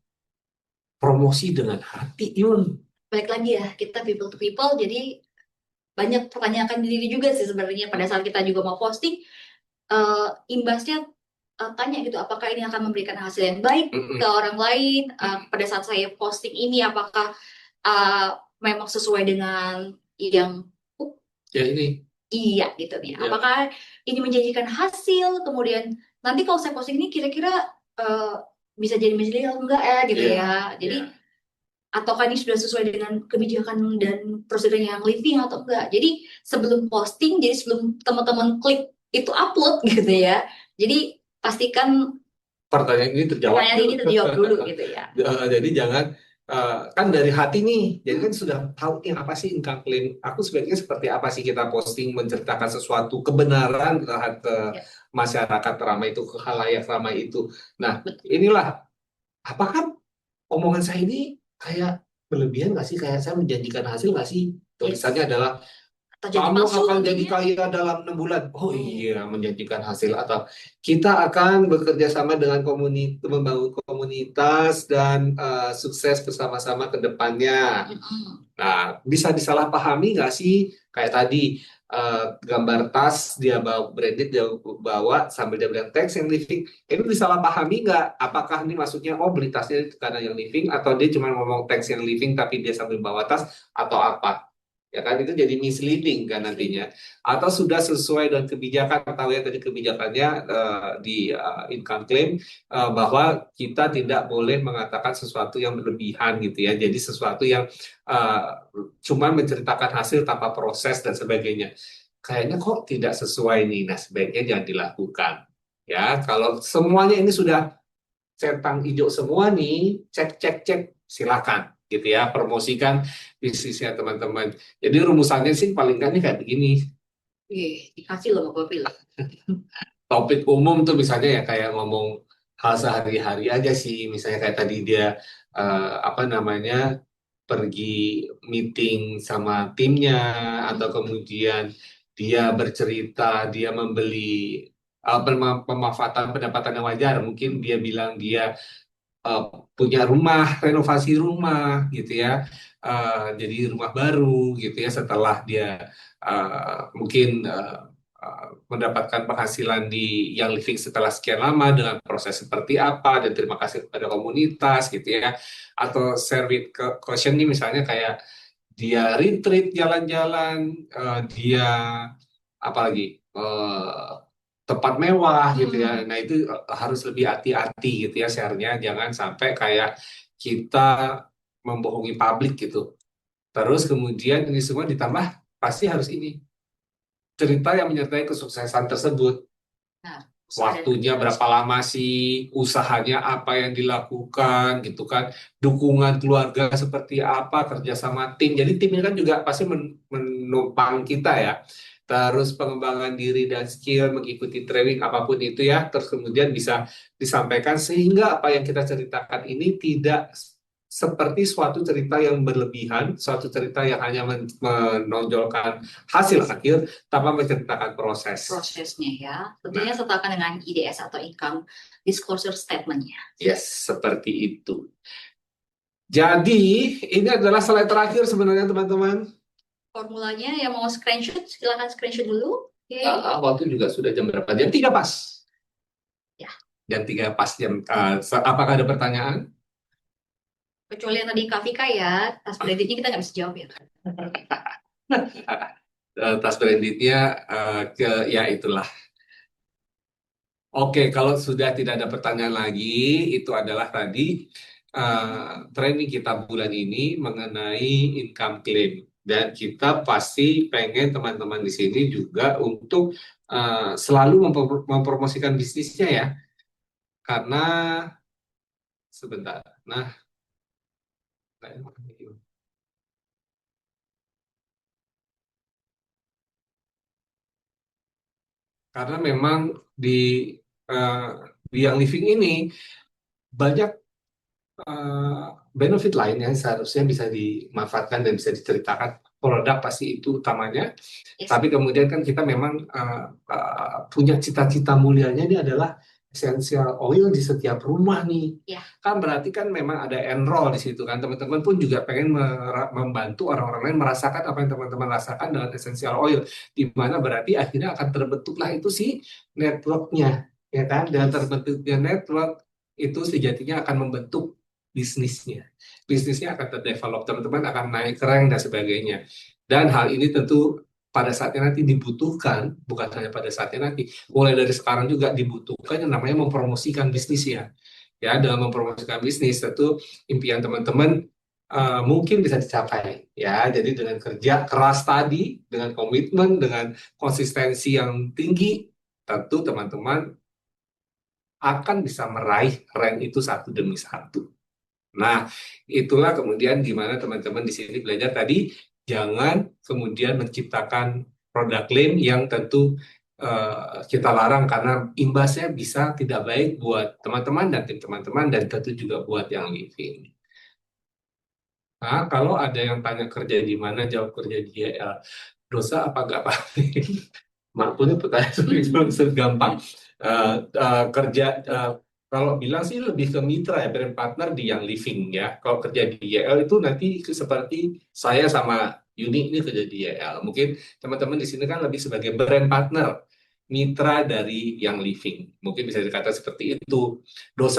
[SPEAKER 1] promosi dengan hati, Yun.
[SPEAKER 2] Balik lagi ya, kita people to people, jadi banyak pertanyaan diri juga sih sebenarnya pada saat kita juga mau posting, imbasnya tanya gitu, apakah ini akan memberikan hasil yang baik ke orang lain, pada saat saya posting ini apakah memang sesuai dengan yang
[SPEAKER 1] ya ini
[SPEAKER 2] iya gitu nih, apakah ini menjanjikan hasil, kemudian nanti kalau saya posting ini kira-kira bisa jadi misleading atau enggak gitu ya. Jadi ataukah ini sudah sesuai dengan kebijakan dan prosedurnya yang living atau enggak. Jadi sebelum posting, jadi sebelum teman-teman klik itu upload gitu ya. Jadi pastikan
[SPEAKER 1] pertanyaan ini terjawab
[SPEAKER 2] dulu gitu ya.
[SPEAKER 1] Jadi jangan kan dari hati nih, jadi kan sudah tahu nih apa sih income claim. Aku sebaiknya seperti apa sih kita posting menceritakan sesuatu kebenaran ke masyarakat ramai itu, ke khalayak ramai itu. Nah, inilah apakah omongan saya ini kayak berlebihan nggak sih? Kayak saya menjanjikan hasil nggak sih? Tulisannya adalah kamu akan jadi kaya dalam 6 bulan. Oh iya, menjanjikan hasil. Atau kita akan bekerja sama dengan membangun komunitas dan sukses bersama-sama ke depannya. Nah, bisa disalahpahami nggak sih? Kayak tadi gambar tas dia bawa branded, dia bawa sambil dia bilang thanks yang living. Ini disalahpahami nggak? Apakah ini maksudnya beli tasnya karena yang living, atau dia cuma ngomong thanks yang living tapi dia sambil bawa tas, atau apa? Ya kan, itu jadi misleading kan nantinya. Atau sudah sesuai dengan kebijakan, tahu ya tadi kebijakannya di income claim bahwa kita tidak boleh mengatakan sesuatu yang berlebihan gitu ya. Jadi sesuatu yang cuma menceritakan hasil tanpa proses dan sebagainya. Kayaknya kok tidak sesuai nih. Nah, sebaiknya jangan dilakukan. Ya, kalau semuanya ini sudah centang hijau semua nih, cek, silakan gitu ya, promosikan bisnisnya teman-teman. Jadi rumusannya sih paling nggak nih kayak begini.
[SPEAKER 2] Dikasih loh Bapak pilih.
[SPEAKER 1] Topik umum tuh misalnya ya kayak ngomong hal sehari-hari aja sih, misalnya kayak tadi dia apa namanya pergi meeting sama timnya, atau kemudian dia bercerita dia membeli pemanfaatan pendapatan yang wajar, mungkin dia bilang dia punya rumah, renovasi rumah gitu ya, jadi rumah baru gitu ya setelah dia mungkin mendapatkan penghasilan di yang living setelah sekian lama dengan proses seperti apa, dan terima kasih kepada komunitas gitu ya. Atau share with caution nih, misalnya kayak dia retreat jalan-jalan, dia apalagi tempat mewah gitu ya.
[SPEAKER 2] Hmm.
[SPEAKER 1] Nah itu harus lebih hati-hati gitu ya share-nya, jangan sampai kayak kita membohongi publik gitu. Terus kemudian ini semua ditambah pasti harus ini cerita yang menyertai kesuksesan tersebut.
[SPEAKER 2] Nah, ada.
[SPEAKER 1] Waktunya berapa lama sih, usahanya apa yang dilakukan gitu kan, dukungan keluarga seperti apa, kerjasama tim. Jadi tim ini kan juga pasti menopang kita ya. Terus pengembangan diri dan skill, mengikuti training apapun itu ya. Terus kemudian bisa disampaikan sehingga apa yang kita ceritakan ini tidak seperti suatu cerita yang berlebihan, suatu cerita yang hanya menonjolkan hasil akhir tanpa menceritakan proses.
[SPEAKER 2] Prosesnya ya.
[SPEAKER 1] Nah,
[SPEAKER 2] Tentunya sertakan dengan IDS atau income disclosure statement-nya.
[SPEAKER 1] yes, seperti itu. Jadi, ini adalah slide terakhir sebenarnya teman-teman.
[SPEAKER 2] Formulanya yang mau screenshot, silahkan screenshot dulu. Oke.
[SPEAKER 1] Waktu juga sudah jam berapa? Jam 3 pas.
[SPEAKER 2] Ya,
[SPEAKER 1] Jam 3 pas. Apakah ada pertanyaan?
[SPEAKER 2] kecuali yang tadi Kak Vika ya, tas kreditnya kita nggak bisa jawab ya.
[SPEAKER 1] Tas kreditnya, ya itulah. Oke, kalau sudah tidak ada pertanyaan lagi, itu adalah tadi training kita bulan ini mengenai income claim. Dan kita pasti pengen teman-teman di sini juga untuk selalu mempromosikan bisnisnya ya. Karena sebentar, karena memang eh, di yang living ini banyak eh, benefit lain yang seharusnya bisa dimanfaatkan dan bisa diceritakan. Produk pasti itu utamanya,
[SPEAKER 2] Yes.
[SPEAKER 1] tapi kemudian kan kita memang punya cita-cita mulianya ini adalah essential oil di setiap rumah nih.
[SPEAKER 2] Ya.
[SPEAKER 1] Kan berarti kan memang ada enroll di situ kan. Teman-teman pun juga pengen membantu orang-orang lain merasakan apa yang teman-teman rasakan dengan essential oil, di mana berarti akhirnya akan terbentuklah itu si networknya, ya kan? Dan terbentuknya network itu sejatinya akan membentuk bisnisnya. Bisnisnya akan terdevelop, teman-teman akan naik rank dan sebagainya. Dan hal ini tentu pada saatnya nanti dibutuhkan, bukan hanya pada saatnya nanti, mulai dari sekarang juga dibutuhkan yang namanya mempromosikan bisnisnya. Ya, dalam mempromosikan bisnis tentu impian teman-teman mungkin bisa dicapai. Ya, jadi dengan kerja keras tadi, dengan komitmen, dengan konsistensi yang tinggi, tentu teman-teman akan bisa meraih rank itu satu demi satu. Nah, itulah kemudian gimana teman-teman di sini belajar tadi, jangan kemudian menciptakan produk klaim yang tentu kita larang karena imbasnya bisa tidak baik buat teman-teman dan tim teman-teman dan tentu juga buat yang living. Nah, kalau ada yang tanya kerja di mana, jawab kerja di YL. Dosa apa enggak, Pak? Makanya pertanyaan segampang. Kerja kalau bilang sih lebih ke mitra ya, brand partner di yang living ya. Kalau kerja di YL itu nanti seperti saya sama Yuni ini kerja di YL. Mungkin teman-teman di sini kan lebih sebagai brand partner, mitra dari yang living. Mungkin bisa dikatakan seperti itu. Dosa